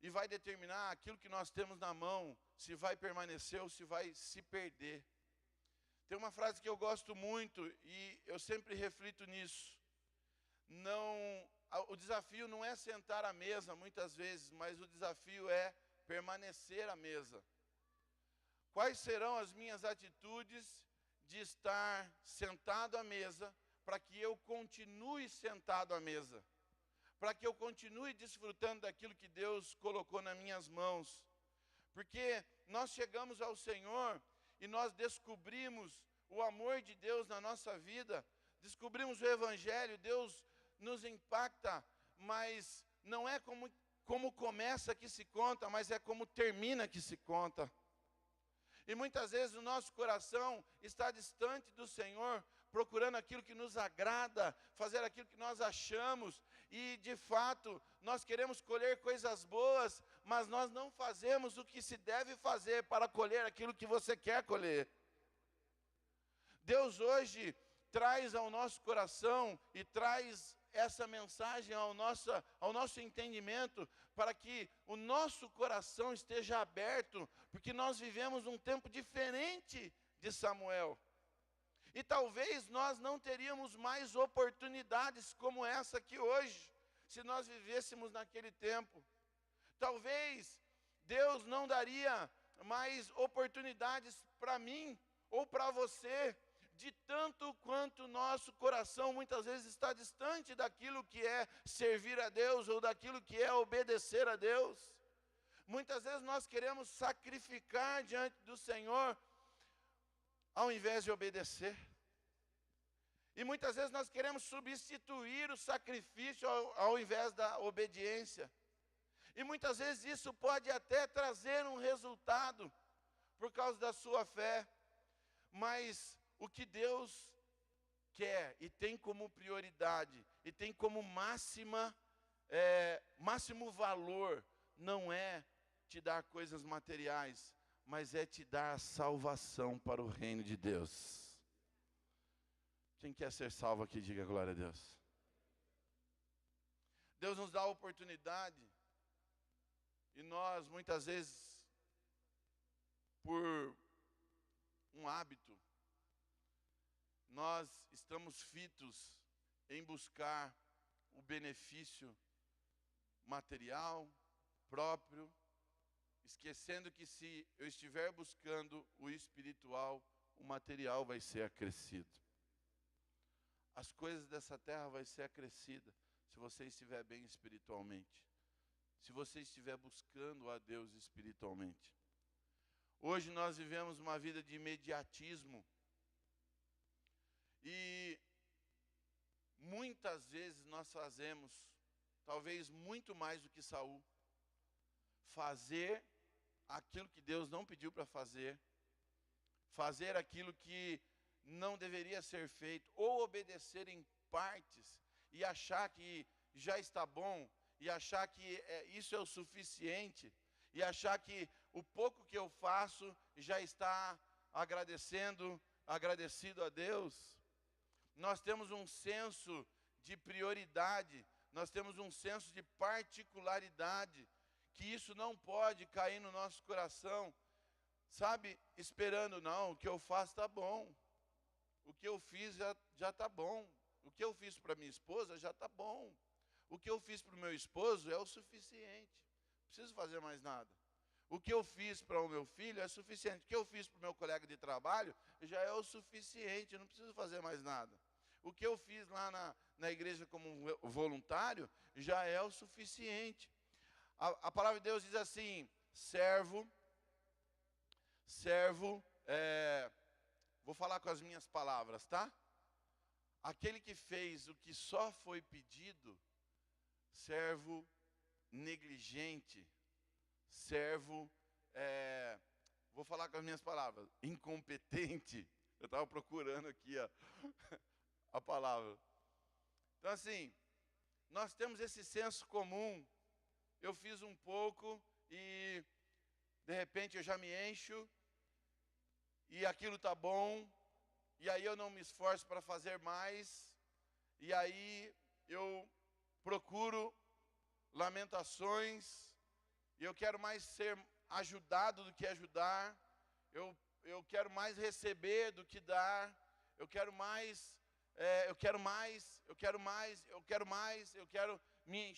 e vai determinar aquilo que nós temos na mão, se vai permanecer ou se vai se perder. Tem uma frase que eu gosto muito e eu sempre reflito nisso. O desafio não é sentar à mesa muitas vezes, mas o desafio é permanecer à mesa. Quais serão as minhas atitudes de estar sentado à mesa, para que eu continue sentado à mesa, para que eu continue desfrutando daquilo que Deus colocou nas minhas mãos? Porque nós chegamos ao Senhor e nós descobrimos o amor de Deus na nossa vida, descobrimos o Evangelho, Deus nos impacta, mas não é como começa que se conta, mas é como termina que se conta. E muitas vezes o nosso coração está distante do Senhor, procurando aquilo que nos agrada, fazer aquilo que nós achamos, e de fato nós queremos colher coisas boas, mas nós não fazemos o que se deve fazer para colher aquilo que você quer colher. Deus hoje traz ao nosso coração e traz essa mensagem ao nosso entendimento, para que o nosso coração esteja aberto, porque nós vivemos um tempo diferente de Samuel. E talvez nós não teríamos mais oportunidades como essa aqui hoje, se nós vivêssemos naquele tempo. Talvez Deus não daria mais oportunidades para mim ou para você, de tanto quanto nosso coração muitas vezes está distante daquilo que é servir a Deus ou daquilo que é obedecer a Deus. Muitas vezes nós queremos sacrificar diante do Senhor ao invés de obedecer. E muitas vezes nós queremos substituir o sacrifício ao invés da obediência. E muitas vezes isso pode até trazer um resultado por causa da sua fé, mas o que Deus quer e tem como prioridade e tem como máximo valor, não é te dar coisas materiais, mas é te dar a salvação para o reino de Deus. Quem quer ser salvo aqui, diga glória a Deus. Deus nos dá a oportunidade, e nós, muitas vezes, por um hábito, nós estamos fitos em buscar o benefício material próprio, esquecendo que se eu estiver buscando o espiritual, o material vai ser acrescido. As coisas dessa terra vai ser acrescida se você estiver bem espiritualmente, se você estiver buscando a Deus espiritualmente. Hoje nós vivemos uma vida de imediatismo e muitas vezes nós fazemos, talvez muito mais do que Saul, fazer aquilo que Deus não pediu para fazer, fazer aquilo que não deveria ser feito, ou obedecer em partes e achar que já está bom, e achar que isso é o suficiente, e achar que o pouco que eu faço já está agradecido a Deus. Nós temos um senso de prioridade, nós temos um senso de particularidade, que isso não pode cair no nosso coração, sabe, esperando, não, o que eu faço está bom, o que eu fiz já está bom, o que eu fiz para minha esposa já está bom, o que eu fiz para o meu esposo é o suficiente, não preciso fazer mais nada. O que eu fiz para o meu filho é suficiente, o que eu fiz para o meu colega de trabalho já é o suficiente, não preciso fazer mais nada. O que eu fiz lá na igreja como voluntário já é o suficiente. A palavra de Deus diz assim, vou falar com as minhas palavras, tá? Aquele que fez o que só foi pedido, servo negligente, servo, vou falar com as minhas palavras, incompetente. Eu estava procurando aqui a palavra. Então assim, nós temos esse senso comum. Eu fiz um pouco e de repente eu já me encho e aquilo está bom, e aí eu não me esforço para fazer mais, e aí eu procuro lamentações, e eu quero mais ser ajudado do que ajudar, eu quero mais receber do que dar, eu quero me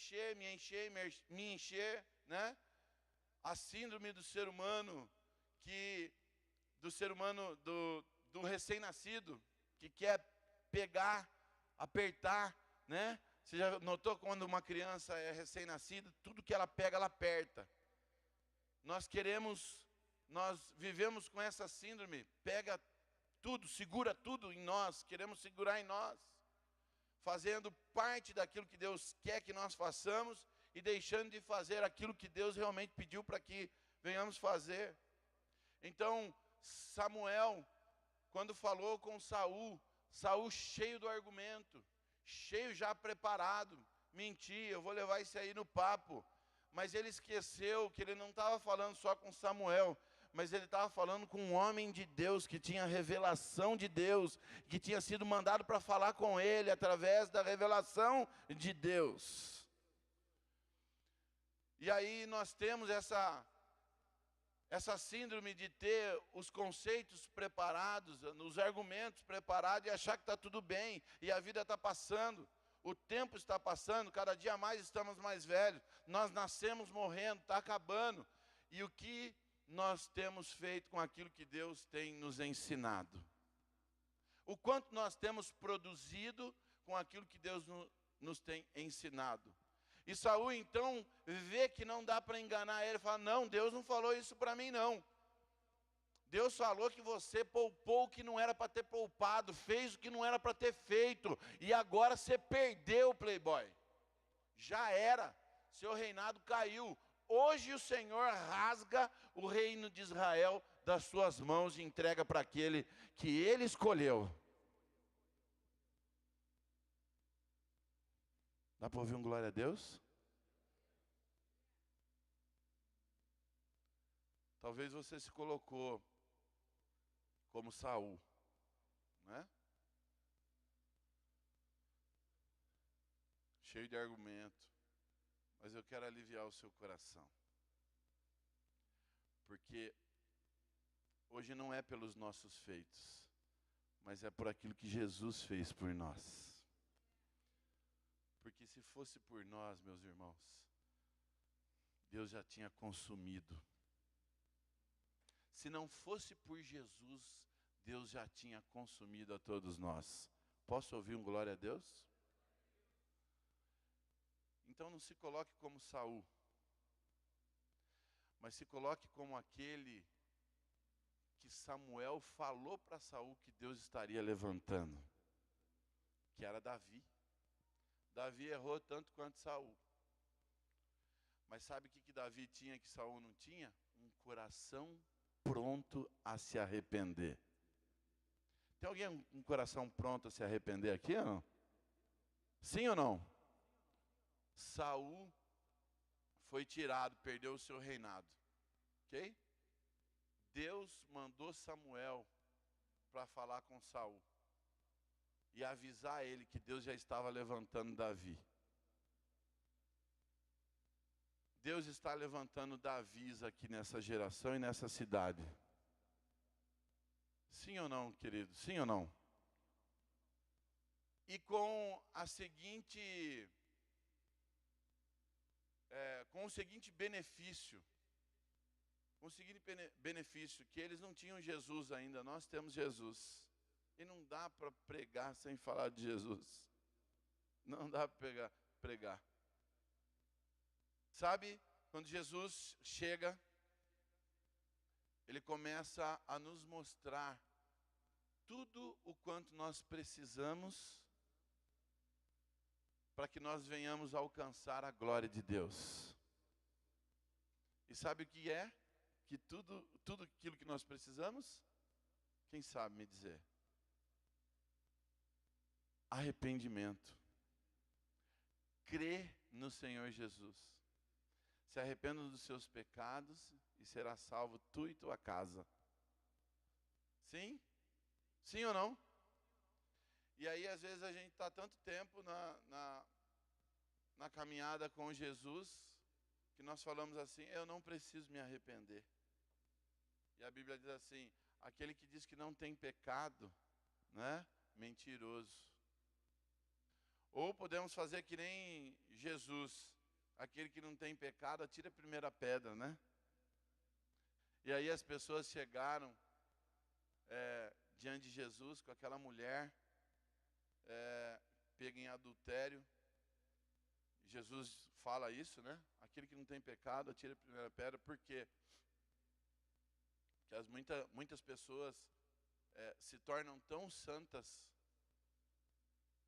encher, né? A síndrome do ser humano, do recém-nascido, que quer pegar, apertar, né? Você já notou quando uma criança é recém-nascida, tudo que ela pega, ela aperta. Nós vivemos com essa síndrome, pega tudo, segura tudo em nós, queremos segurar em nós, fazendo parte daquilo que Deus quer que nós façamos e deixando de fazer aquilo que Deus realmente pediu para que venhamos fazer. Então, Samuel, quando falou com Saul cheio do argumento, cheio já preparado, menti, eu vou levar isso aí no papo, mas ele esqueceu que ele não estava falando só com Samuel, mas ele estava falando com um homem de Deus, que tinha revelação de Deus, que tinha sido mandado para falar com ele, através da revelação de Deus. E aí nós temos essa síndrome de ter os conceitos preparados, os argumentos preparados, e achar que está tudo bem, e a vida está passando, o tempo está passando, cada dia mais estamos mais velhos, nós nascemos morrendo, está acabando, e o que nós temos feito com aquilo que Deus tem nos ensinado? O quanto nós temos produzido com aquilo que Deus nos tem ensinado? E Saul então vê que não dá para enganar ele, fala, não, Deus não falou isso para mim não. Deus falou que você poupou o que não era para ter poupado, fez o que não era para ter feito, e agora você perdeu, playboy. Já era, seu reinado caiu. Hoje o Senhor rasga o reino de Israel das suas mãos e entrega para aquele que ele escolheu. Dá para ouvir um glória a Deus? Talvez você se colocou como Saul, né? Cheio de argumento, Mas eu quero aliviar o seu coração. Porque hoje não é pelos nossos feitos, mas é por aquilo que Jesus fez por nós. Porque se fosse por nós, meus irmãos, Deus já tinha consumido. Se não fosse por Jesus, Deus já tinha consumido a todos nós. Posso ouvir um glória a Deus? Então não se coloque como Saul, mas se coloque como aquele que Samuel falou para Saul que Deus estaria levantando, que era Davi. Davi errou tanto quanto Saul. Mas sabe o que Davi tinha que Saul não tinha? Um coração pronto a se arrepender. Tem alguém com um coração pronto a se arrepender aqui ou não? Sim ou não? Saul foi tirado, perdeu o seu reinado. Ok? Deus mandou Samuel para falar com Saul e avisar ele que Deus já estava levantando Davi. Deus está levantando Davis aqui nessa geração e nessa cidade. Sim ou não, querido? Sim ou não? E com o seguinte benefício, que eles não tinham Jesus ainda, nós temos Jesus. E não dá para pregar sem falar de Jesus. Não dá para pregar. Sabe, quando Jesus chega, Ele começa a nos mostrar tudo o quanto nós precisamos para que nós venhamos a alcançar a glória de Deus. E sabe o que é? Que tudo aquilo que nós precisamos? Quem sabe me dizer? Arrependimento. Crê no Senhor Jesus. Se arrependa dos seus pecados e será salvo tu e tua casa. Sim? Sim ou não? E aí às vezes a gente está tanto tempo na caminhada com Jesus, que nós falamos assim, eu não preciso me arrepender. E a Bíblia diz assim, aquele que diz que não tem pecado, né? Mentiroso. Ou podemos fazer que nem Jesus, aquele que não tem pecado, atira a primeira pedra, né? E aí as pessoas chegaram diante de Jesus com aquela mulher pega em adultério. Jesus fala isso, né? Aquele que não tem pecado, atira a primeira pedra. Por quê? Porque muitas pessoas se tornam tão santas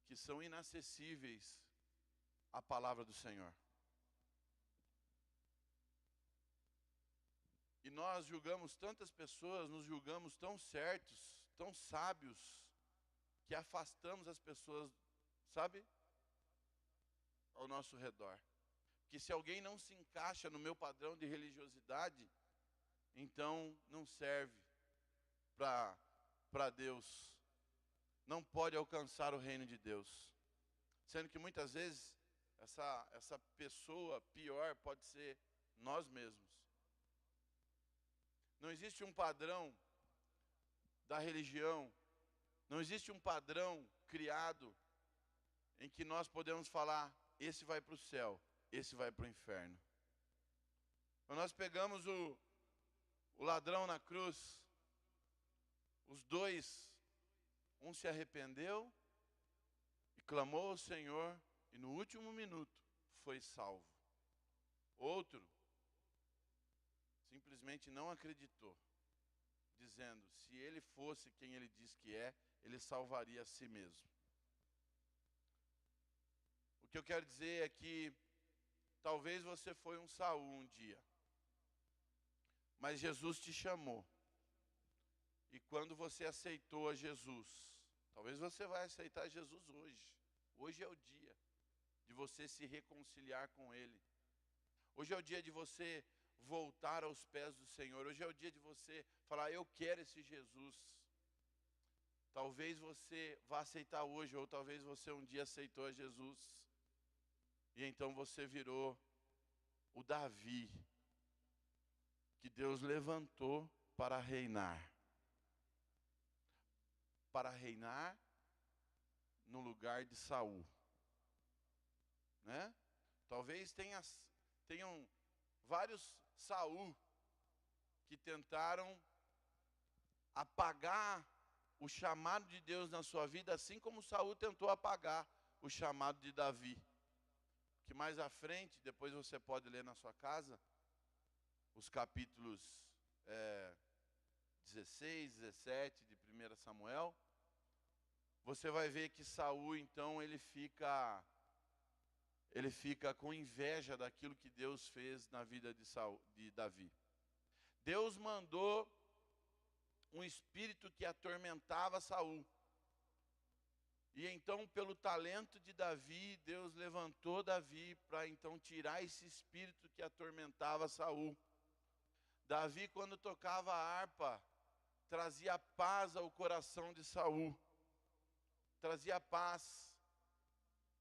que são inacessíveis à palavra do Senhor. E nós julgamos tantas pessoas, nos julgamos tão certos, tão sábios, que afastamos as pessoas, sabe, ao nosso redor. Que se alguém não se encaixa no meu padrão de religiosidade, então não serve para Deus. Não pode alcançar o reino de Deus. Sendo que muitas vezes essa pessoa pior pode ser nós mesmos. Não existe um padrão da religião, não existe um padrão criado em que nós podemos falar, esse vai para o céu, esse vai para o inferno. Quando nós pegamos o ladrão na cruz, os dois, um se arrependeu e clamou ao Senhor, e no último minuto foi salvo. Outro simplesmente não acreditou, dizendo, se ele fosse quem ele diz que é, ele salvaria a si mesmo. O que eu quero dizer é que talvez você foi um Saul um dia, mas Jesus te chamou. E quando você aceitou a Jesus, talvez você vai aceitar Jesus hoje. Hoje é o dia de você se reconciliar com Ele. Hoje é o dia de você voltar aos pés do Senhor. Hoje é o dia de você falar, eu quero esse Jesus. Talvez você vá aceitar hoje, ou talvez você um dia aceitou a Jesus. E então você virou o Davi que Deus levantou para reinar. Para reinar no lugar de Saul. Né? Talvez tenham vários Saul que tentaram apagar o chamado de Deus na sua vida, assim como Saul tentou apagar o chamado de Davi. Que mais à frente, depois você pode ler na sua casa, os capítulos 16, 17 de 1 Samuel, você vai ver que Saul, então, ele fica com inveja daquilo que Deus fez na vida de Davi. Deus mandou um espírito que atormentava Saul. E então, pelo talento de Davi, Deus levantou Davi para então tirar esse espírito que atormentava Saul. Davi, quando tocava a harpa, trazia paz ao coração de Saul. Trazia paz.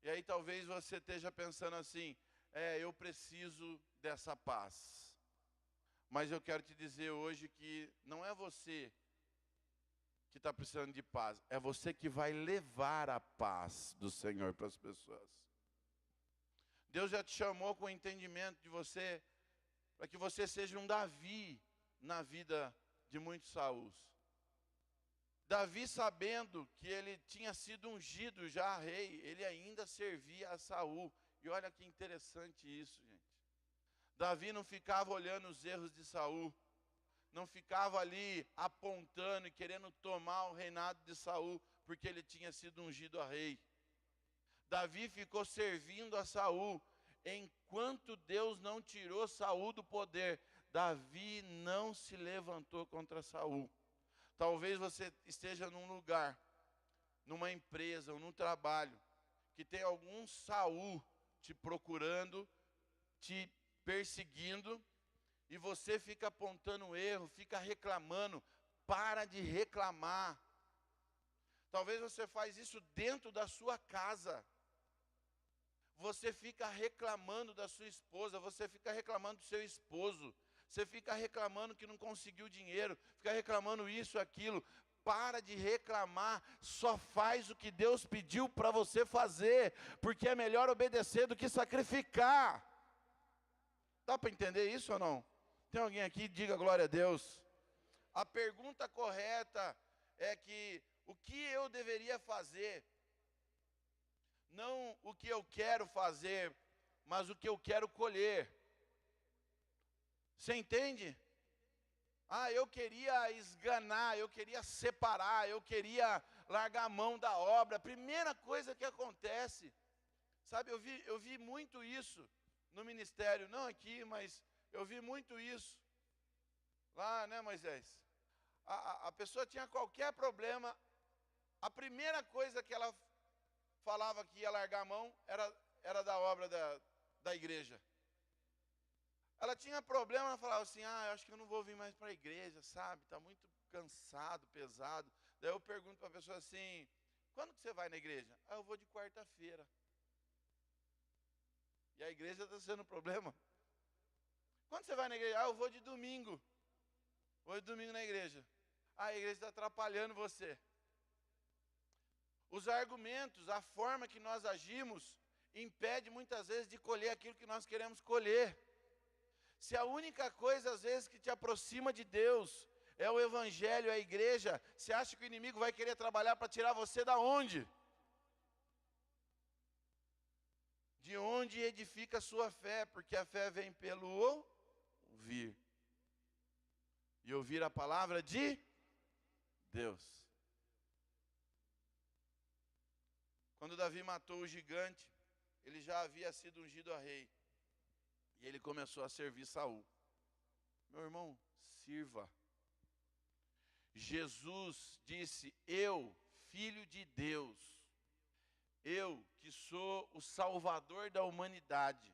E aí talvez você esteja pensando assim, eu preciso dessa paz. Mas eu quero te dizer hoje que não é você que está precisando de paz, é você que vai levar a paz do Senhor para as pessoas. Deus já te chamou com o entendimento de você, para que você seja um Davi na vida de muitos Saús. Davi, sabendo que ele tinha sido ungido já rei, ele ainda servia a Saul. E olha que interessante isso, gente. Davi não ficava olhando os erros de Saul, não ficava ali apontando e querendo tomar o reinado de Saul, porque ele tinha sido ungido a rei. Davi ficou servindo a Saul. Enquanto Deus não tirou Saul do poder, Davi não se levantou contra Saul. Talvez você esteja num lugar, numa empresa ou num trabalho, que tem algum Saul te procurando, te perseguindo, e você fica apontando erro, fica reclamando. Para de reclamar. Talvez você faz isso dentro da sua casa. Você fica reclamando da sua esposa, você fica reclamando do seu esposo, você fica reclamando que não conseguiu dinheiro, fica reclamando isso, aquilo. Para de reclamar, só faz o que Deus pediu para você fazer, porque é melhor obedecer do que sacrificar. Dá para entender isso ou não? Tem alguém aqui? Diga glória a Deus. A pergunta correta é que o que eu deveria fazer, não o que eu quero fazer, mas o que eu quero colher. Você entende? Eu queria esganar, eu queria separar, eu queria largar a mão da obra. Primeira coisa que acontece, sabe, eu vi muito isso no ministério, não aqui, mas eu vi muito isso lá, né, Moisés? A pessoa tinha qualquer problema, a primeira coisa que ela falava que ia largar a mão era da obra da igreja. Ela tinha problema, ela falava assim, eu acho que eu não vou vir mais para a igreja, sabe? Está muito cansado, pesado. Daí eu pergunto para a pessoa assim, quando que você vai na igreja? Eu vou de quarta-feira. E a igreja está sendo um problema. Quando você vai na igreja? Eu vou de domingo. Vou de domingo na igreja. A igreja está atrapalhando você. Os argumentos, a forma que nós agimos, impede muitas vezes de colher aquilo que nós queremos colher. Se a única coisa, às vezes, que te aproxima de Deus é o evangelho, é a igreja, você acha que o inimigo vai querer trabalhar para tirar você da onde? De onde edifica a sua fé, porque a fé vem pelo ouvir. E ouvir a palavra de Deus. Quando Davi matou o gigante, ele já havia sido ungido a rei. E ele começou a servir Saul. Meu irmão, sirva. Jesus disse, eu, filho de Deus, eu que sou o salvador da humanidade,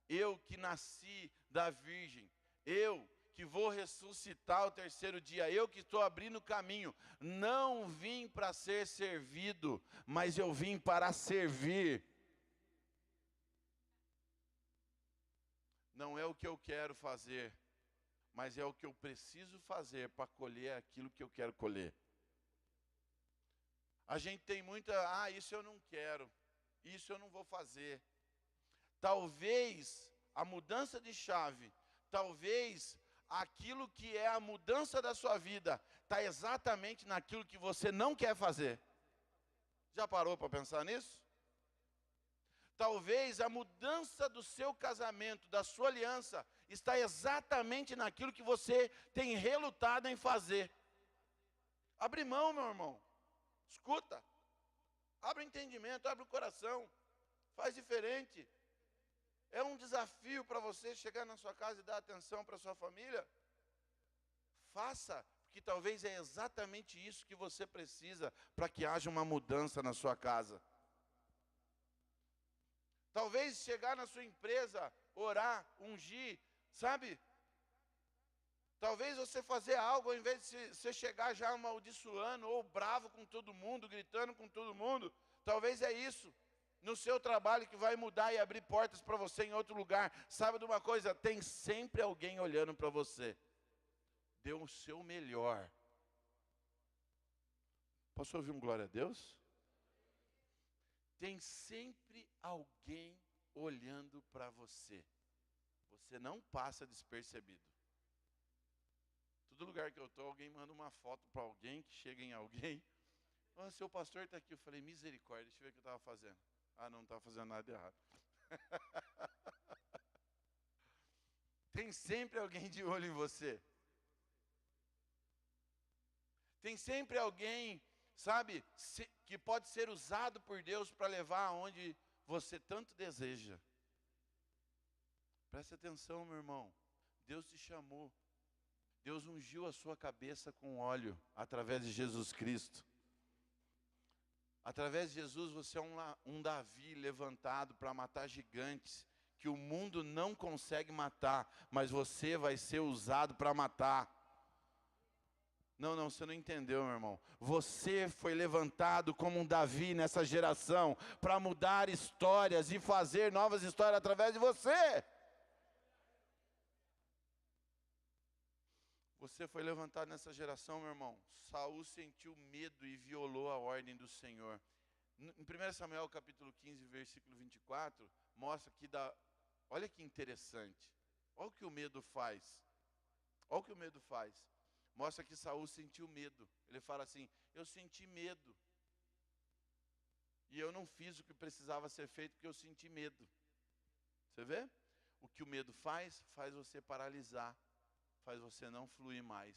eu que nasci da virgem, eu que vou ressuscitar ao terceiro dia, eu que estou abrindo o caminho, não vim para ser servido, mas eu vim para servir. não é o que eu quero fazer, mas é o que eu preciso fazer para colher aquilo que eu quero colher. A gente tem muita, isso eu não quero, isso eu não vou fazer. Talvez a mudança de chave, talvez aquilo que é a mudança da sua vida, está exatamente naquilo que você não quer fazer. Já parou para pensar nisso? Talvez a mudança do seu casamento, da sua aliança, está exatamente naquilo que você tem relutado em fazer. Abre mão, meu irmão. Escuta. Abre o entendimento, abre o coração. Faz diferente. É um desafio para você chegar na sua casa e dar atenção para a sua família. Faça, porque talvez é exatamente isso que você precisa para que haja uma mudança na sua casa. Talvez chegar na sua empresa, orar, ungir, sabe? Talvez você fazer algo, ao invés de você chegar já amaldiçoando, ou bravo com todo mundo, gritando com todo mundo. Talvez é isso, no seu trabalho, que vai mudar e abrir portas para você em outro lugar. Sabe de uma coisa? Tem sempre alguém olhando para você. Dê o seu melhor. Posso ouvir um glória a Deus? Tem sempre alguém olhando para você. Você não passa despercebido. Todo lugar que eu estou, alguém manda uma foto para alguém, que chega em alguém. Seu pastor está aqui. Eu falei, misericórdia, deixa eu ver o que eu estava fazendo. Não estava fazendo nada de errado. Tem sempre alguém de olho em você. Tem sempre alguém, sabe, que pode ser usado por Deus para levar aonde você tanto deseja. Preste atenção, meu irmão. Deus te chamou. Deus ungiu a sua cabeça com óleo através de Jesus Cristo. Através de Jesus você é um Davi levantado para matar gigantes que o mundo não consegue matar, mas você vai ser usado para matar. Não, você não entendeu, meu irmão. Você foi levantado como um Davi nessa geração para mudar histórias e fazer novas histórias através de você. Você foi levantado nessa geração, meu irmão. Saul sentiu medo e violou a ordem do Senhor. Em 1 Samuel capítulo 15, versículo 24, mostra que olha que interessante. Olha o que o medo faz. Olha o que o medo faz. Mostra que Saul sentiu medo. Ele fala assim, eu senti medo. E eu não fiz o que precisava ser feito porque eu senti medo. Você vê? O que o medo faz? Faz você paralisar. Faz você não fluir mais.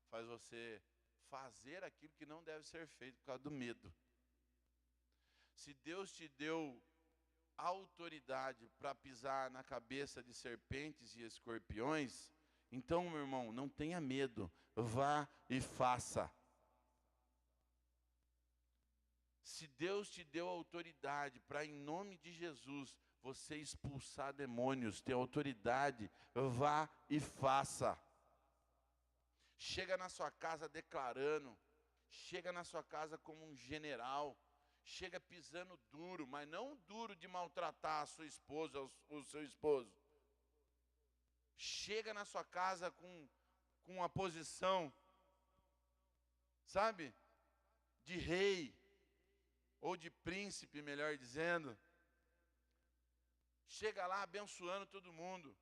Faz você fazer aquilo que não deve ser feito por causa do medo. Se Deus te deu autoridade para pisar na cabeça de serpentes e escorpiões, então, meu irmão, não tenha medo. Vá e faça. Se Deus te deu autoridade para, em nome de Jesus, você expulsar demônios, ter autoridade, vá e faça. Chega na sua casa declarando, chega na sua casa como um general, chega pisando duro, mas não duro de maltratar a sua esposa ou o seu esposo. Chega na sua casa com uma posição, sabe, de rei, ou de príncipe, melhor dizendo. Chega lá abençoando todo mundo,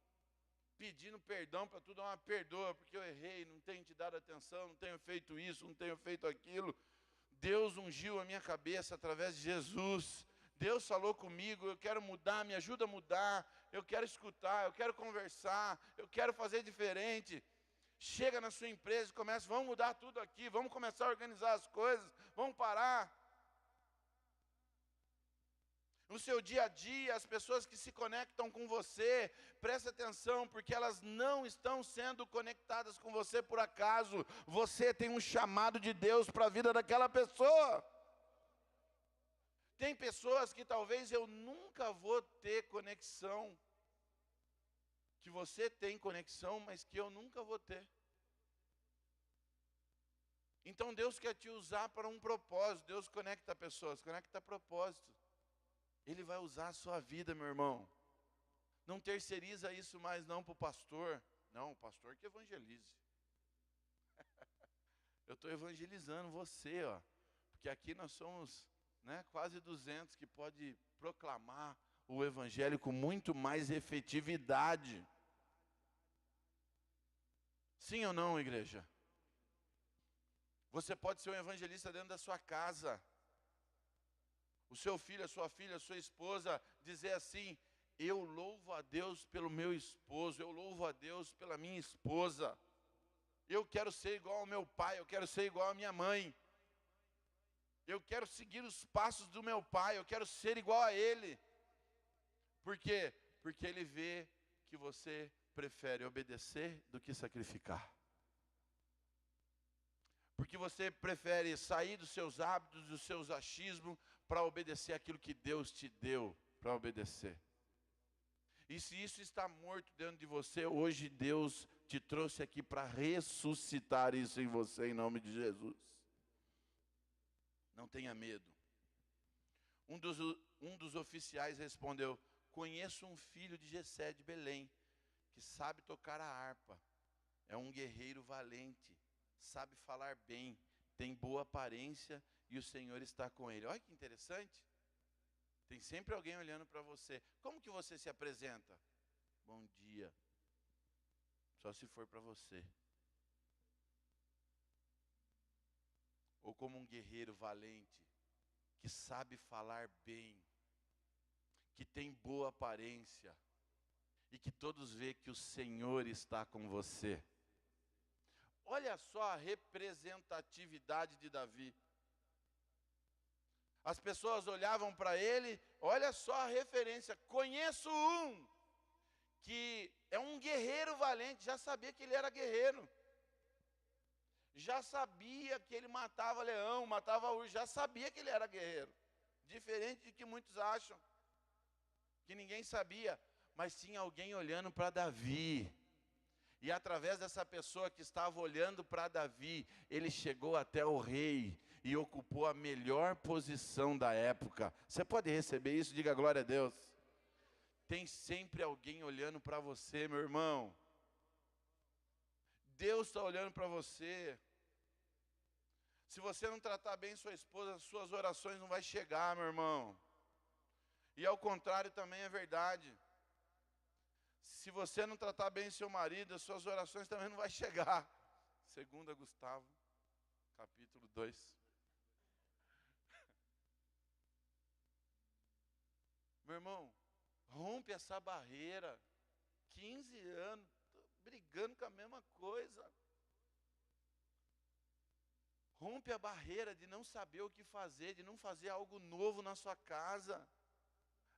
pedindo perdão para tudo, perdoa, porque eu errei, não tenho te dado atenção, não tenho feito isso, não tenho feito aquilo. Deus ungiu a minha cabeça através de Jesus. Deus falou comigo, eu quero mudar, me ajuda a mudar, eu quero escutar, eu quero conversar, eu quero fazer diferente. Chega na sua empresa e começa, vamos mudar tudo aqui, vamos começar a organizar as coisas, vamos parar. No seu dia a dia, as pessoas que se conectam com você, presta atenção, porque elas não estão sendo conectadas com você por acaso. Você tem um chamado de Deus para a vida daquela pessoa. Tem pessoas que talvez eu nunca vou ter conexão, que você tem conexão, mas que eu nunca vou ter. Então Deus quer te usar para um propósito. Deus conecta pessoas, conecta propósito. Ele vai usar a sua vida, meu irmão. Não terceiriza isso mais não para o pastor. Não, o pastor que evangelize. Eu estou evangelizando você, ó. Porque aqui nós somos, né, quase 200 que pode proclamar o evangelho com muito mais efetividade. Sim ou não, igreja? Você pode ser um evangelista dentro da sua casa. O seu filho, a sua filha, a sua esposa dizer assim: eu louvo a Deus pelo meu esposo, eu louvo a Deus pela minha esposa. Eu quero ser igual ao meu pai, eu quero ser igual à minha mãe. Eu quero seguir os passos do meu pai, eu quero ser igual a ele. Por quê? Porque ele vê que você prefere obedecer do que sacrificar. Porque você prefere sair dos seus hábitos, dos seus achismos, para obedecer aquilo que Deus te deu para obedecer. E se isso está morto dentro de você, hoje Deus te trouxe aqui para ressuscitar isso em você, em nome de Jesus. Não tenha medo. Um dos oficiais respondeu: conheço um filho de Jessé de Belém, que sabe tocar a harpa. É um guerreiro valente, sabe falar bem, tem boa aparência e o Senhor está com ele. Olha que interessante. Tem sempre alguém olhando para você. Como que você se apresenta? Bom dia. Só se for para você. Ou como um guerreiro valente, que sabe falar bem, que tem boa aparência, e que todos veem que o Senhor está com você. Olha só a representatividade de Davi. As pessoas olhavam para ele, olha só a referência. Conheço um que é um guerreiro valente, já sabia que ele era guerreiro. Já sabia que ele matava leão, matava urso, já sabia que ele era guerreiro. Diferente de que muitos acham, que ninguém sabia, mas tinha alguém olhando para Davi. E através dessa pessoa que estava olhando para Davi, ele chegou até o rei e ocupou a melhor posição da época. Você pode receber isso? Diga glória a Deus. Tem sempre alguém olhando para você, meu irmão. Deus está olhando para você. Se você não tratar bem sua esposa, suas orações não vão chegar, meu irmão. E ao contrário também é verdade. Se você não tratar bem seu marido, as suas orações também não vão chegar. 2 Gustavo, capítulo 2. Meu irmão, rompe essa barreira. 15 anos, brigando com a mesma coisa. Rompe a barreira de não saber o que fazer, de não fazer algo novo na sua casa.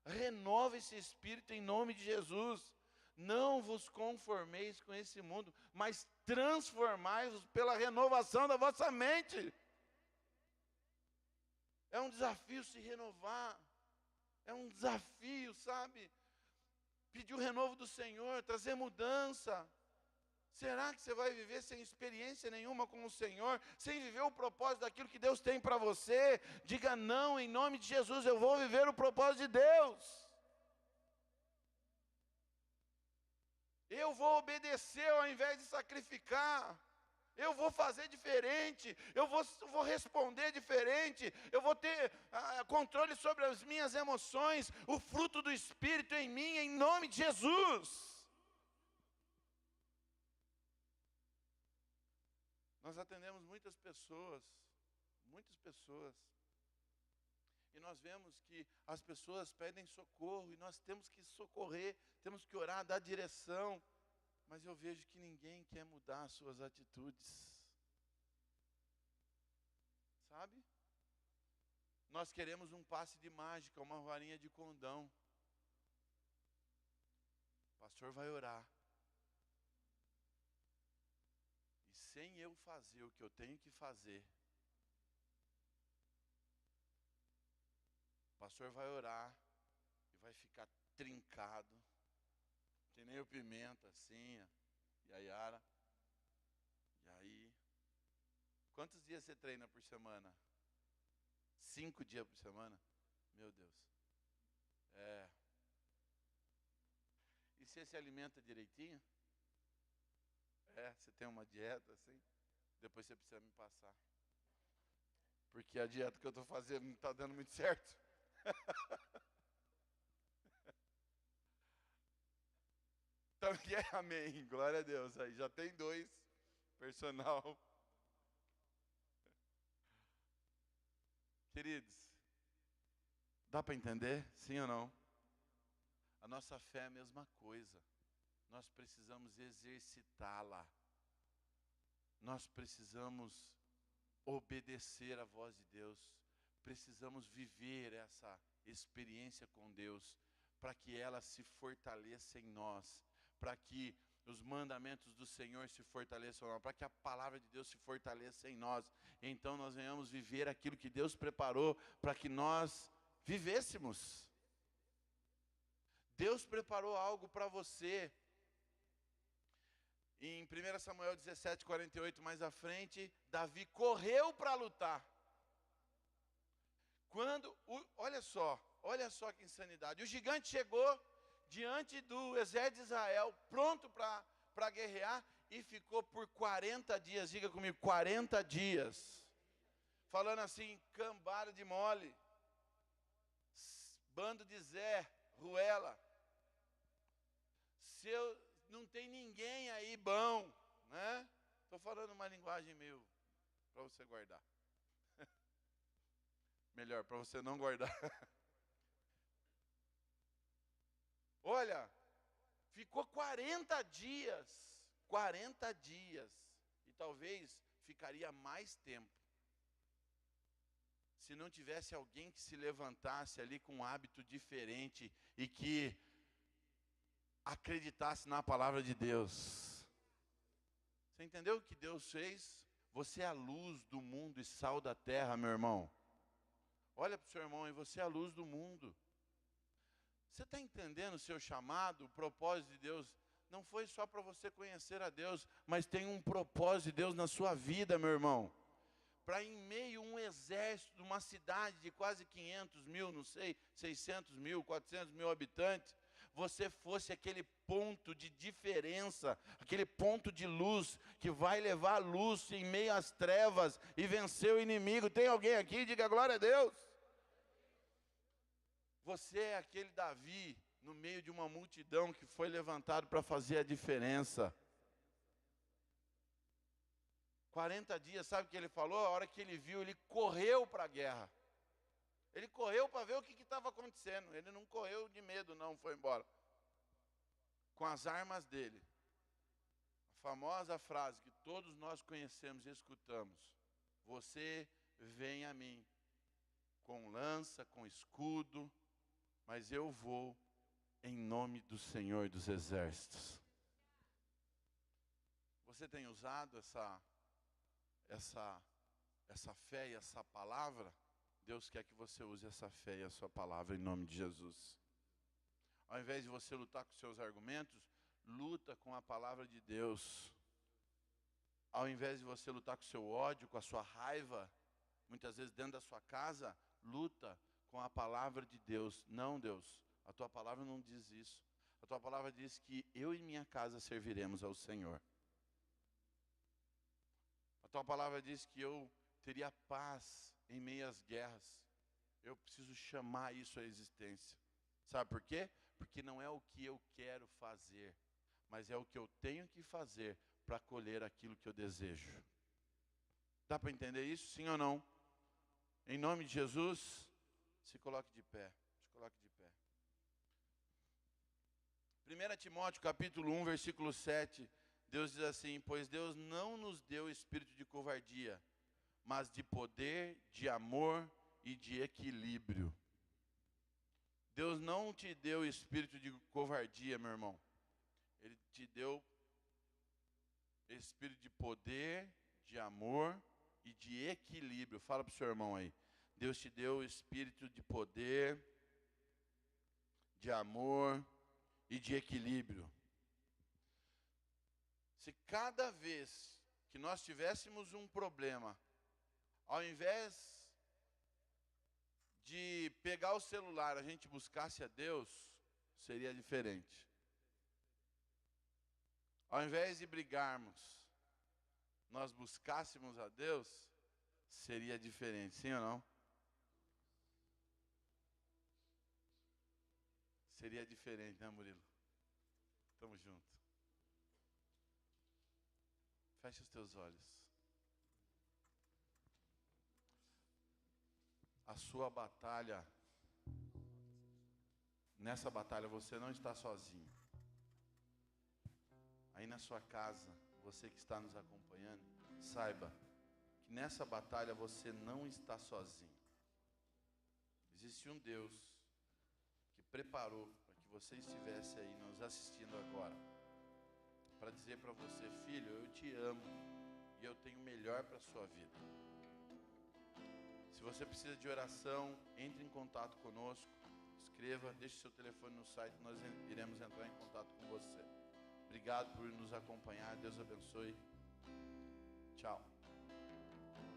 Renova esse espírito em nome de Jesus. Não vos conformeis com esse mundo, mas transformai-vos pela renovação da vossa mente. É um desafio se renovar. É um desafio, sabe? Pedir o renovo do Senhor, trazer mudança. Será que você vai viver sem experiência nenhuma com o Senhor? Sem viver o propósito daquilo que Deus tem para você? Diga não, em nome de Jesus, eu vou viver o propósito de Deus. Eu vou obedecer ao invés de sacrificar. Eu vou fazer diferente, eu vou responder diferente, eu vou ter controle sobre as minhas emoções, o fruto do Espírito em mim, em nome de Jesus. Nós atendemos muitas pessoas, e nós vemos que as pessoas pedem socorro, e nós temos que socorrer, temos que orar, dar direção, mas eu vejo que ninguém quer mudar as suas atitudes. Sabe? Nós queremos um passe de mágica, uma varinha de condão. O pastor vai orar. E sem eu fazer o que eu tenho que fazer, o pastor vai orar e vai ficar trincado. Que nem o Pimenta, assim, e a Yara. E aí, quantos dias você treina por semana? 5 dias por semana? Meu Deus. você se alimenta direitinho? Você tem uma dieta assim? Depois você precisa me passar. Porque a dieta que eu estou fazendo não está dando muito certo. Então, amém. Glória a Deus. Aí já tem 2 personal. Queridos, dá para entender? Sim ou não? A nossa fé é a mesma coisa. Nós precisamos exercitá-la. Nós precisamos obedecer à voz de Deus. Precisamos viver essa experiência com Deus, para que ela se fortaleça em nós, para que os mandamentos do Senhor se fortaleçam em nós, para que a palavra de Deus se fortaleça em nós. Então nós venhamos viver aquilo que Deus preparou para que nós vivêssemos. Deus preparou algo para você. Em 1 Samuel 17, 48, mais à frente, Davi correu para lutar. Olha só que insanidade. O gigante chegou diante do exército de Israel, pronto para guerrear, e ficou por 40 dias, diga comigo, 40 dias. Falando assim, cambada de mole, bando de Zé, Ruela. Não tem ninguém aí bom, né? Estou falando uma linguagem meio para você guardar. Melhor, para você não guardar. Olha, ficou 40 dias. 40 dias. E talvez ficaria mais tempo. Se não tivesse alguém que se levantasse ali com um hábito diferente e que acreditasse na palavra de Deus. Você entendeu o que Deus fez? Você é a luz do mundo e sal da terra, meu irmão. Olha para o seu irmão e você é a luz do mundo. Você está entendendo o seu chamado, o propósito de Deus? Não foi só para você conhecer a Deus, mas tem um propósito de Deus na sua vida, meu irmão. Para em meio a um exército, de uma cidade de quase 500 mil, não sei, 600 mil, 400 mil habitantes, você fosse aquele ponto de diferença, aquele ponto de luz, que vai levar a luz em meio às trevas e vencer o inimigo. Tem alguém aqui? Diga glória a Deus. Você é aquele Davi, no meio de uma multidão que foi levantado para fazer a diferença. 40 dias, sabe o que ele falou? A hora que ele viu, ele correu para a guerra. Ele correu para ver o que estava acontecendo. Ele não correu de medo, não, foi embora. Com as armas dele. A famosa frase que todos nós conhecemos e escutamos. Você vem a mim com lança, com escudo, mas eu vou em nome do Senhor dos Exércitos. Você tem usado essa fé e essa palavra? Deus quer que você use essa fé e a sua palavra em nome de Jesus. Ao invés de você lutar com seus argumentos, luta com a palavra de Deus. Ao invés de você lutar com o seu ódio, com a sua raiva, muitas vezes dentro da sua casa, luta com a palavra de Deus. Não, Deus, a tua palavra não diz isso. A tua palavra diz que eu e minha casa serviremos ao Senhor. A tua palavra diz que eu teria paz em meio às guerras. Eu preciso chamar isso à existência. Sabe por quê? Porque não é o que eu quero fazer, mas é o que eu tenho que fazer para colher aquilo que eu desejo. Dá para entender isso? Sim ou não? Em nome de Jesus, se coloque de pé. Se coloque de pé. 1 Timóteo capítulo 1, versículo 7. Deus diz assim: pois Deus não nos deu espírito de covardia, mas de poder, de amor e de equilíbrio. Deus não te deu espírito de covardia, meu irmão. Ele te deu espírito de poder, de amor e de equilíbrio. Fala para o seu irmão aí. Deus te deu espírito de poder, de amor e de equilíbrio. Se cada vez que nós tivéssemos um problema, ao invés de pegar o celular, a gente buscasse a Deus, seria diferente. ao invés de brigarmos, nós buscássemos a Deus, seria diferente, sim ou não? Seria diferente, né, Murilo? Tamo junto. Feche os teus olhos. A sua batalha, nessa batalha você não está sozinho. Aí na sua casa, você que está nos acompanhando, saiba que nessa batalha você não está sozinho. Existe um Deus que preparou para que você estivesse aí nos assistindo agora, para dizer para você: filho, eu te amo e eu tenho o melhor para a sua vida. Se você precisa de oração, entre em contato conosco, escreva, deixe seu telefone no site, nós iremos entrar em contato com você. Obrigado por nos acompanhar, Deus abençoe. Tchau.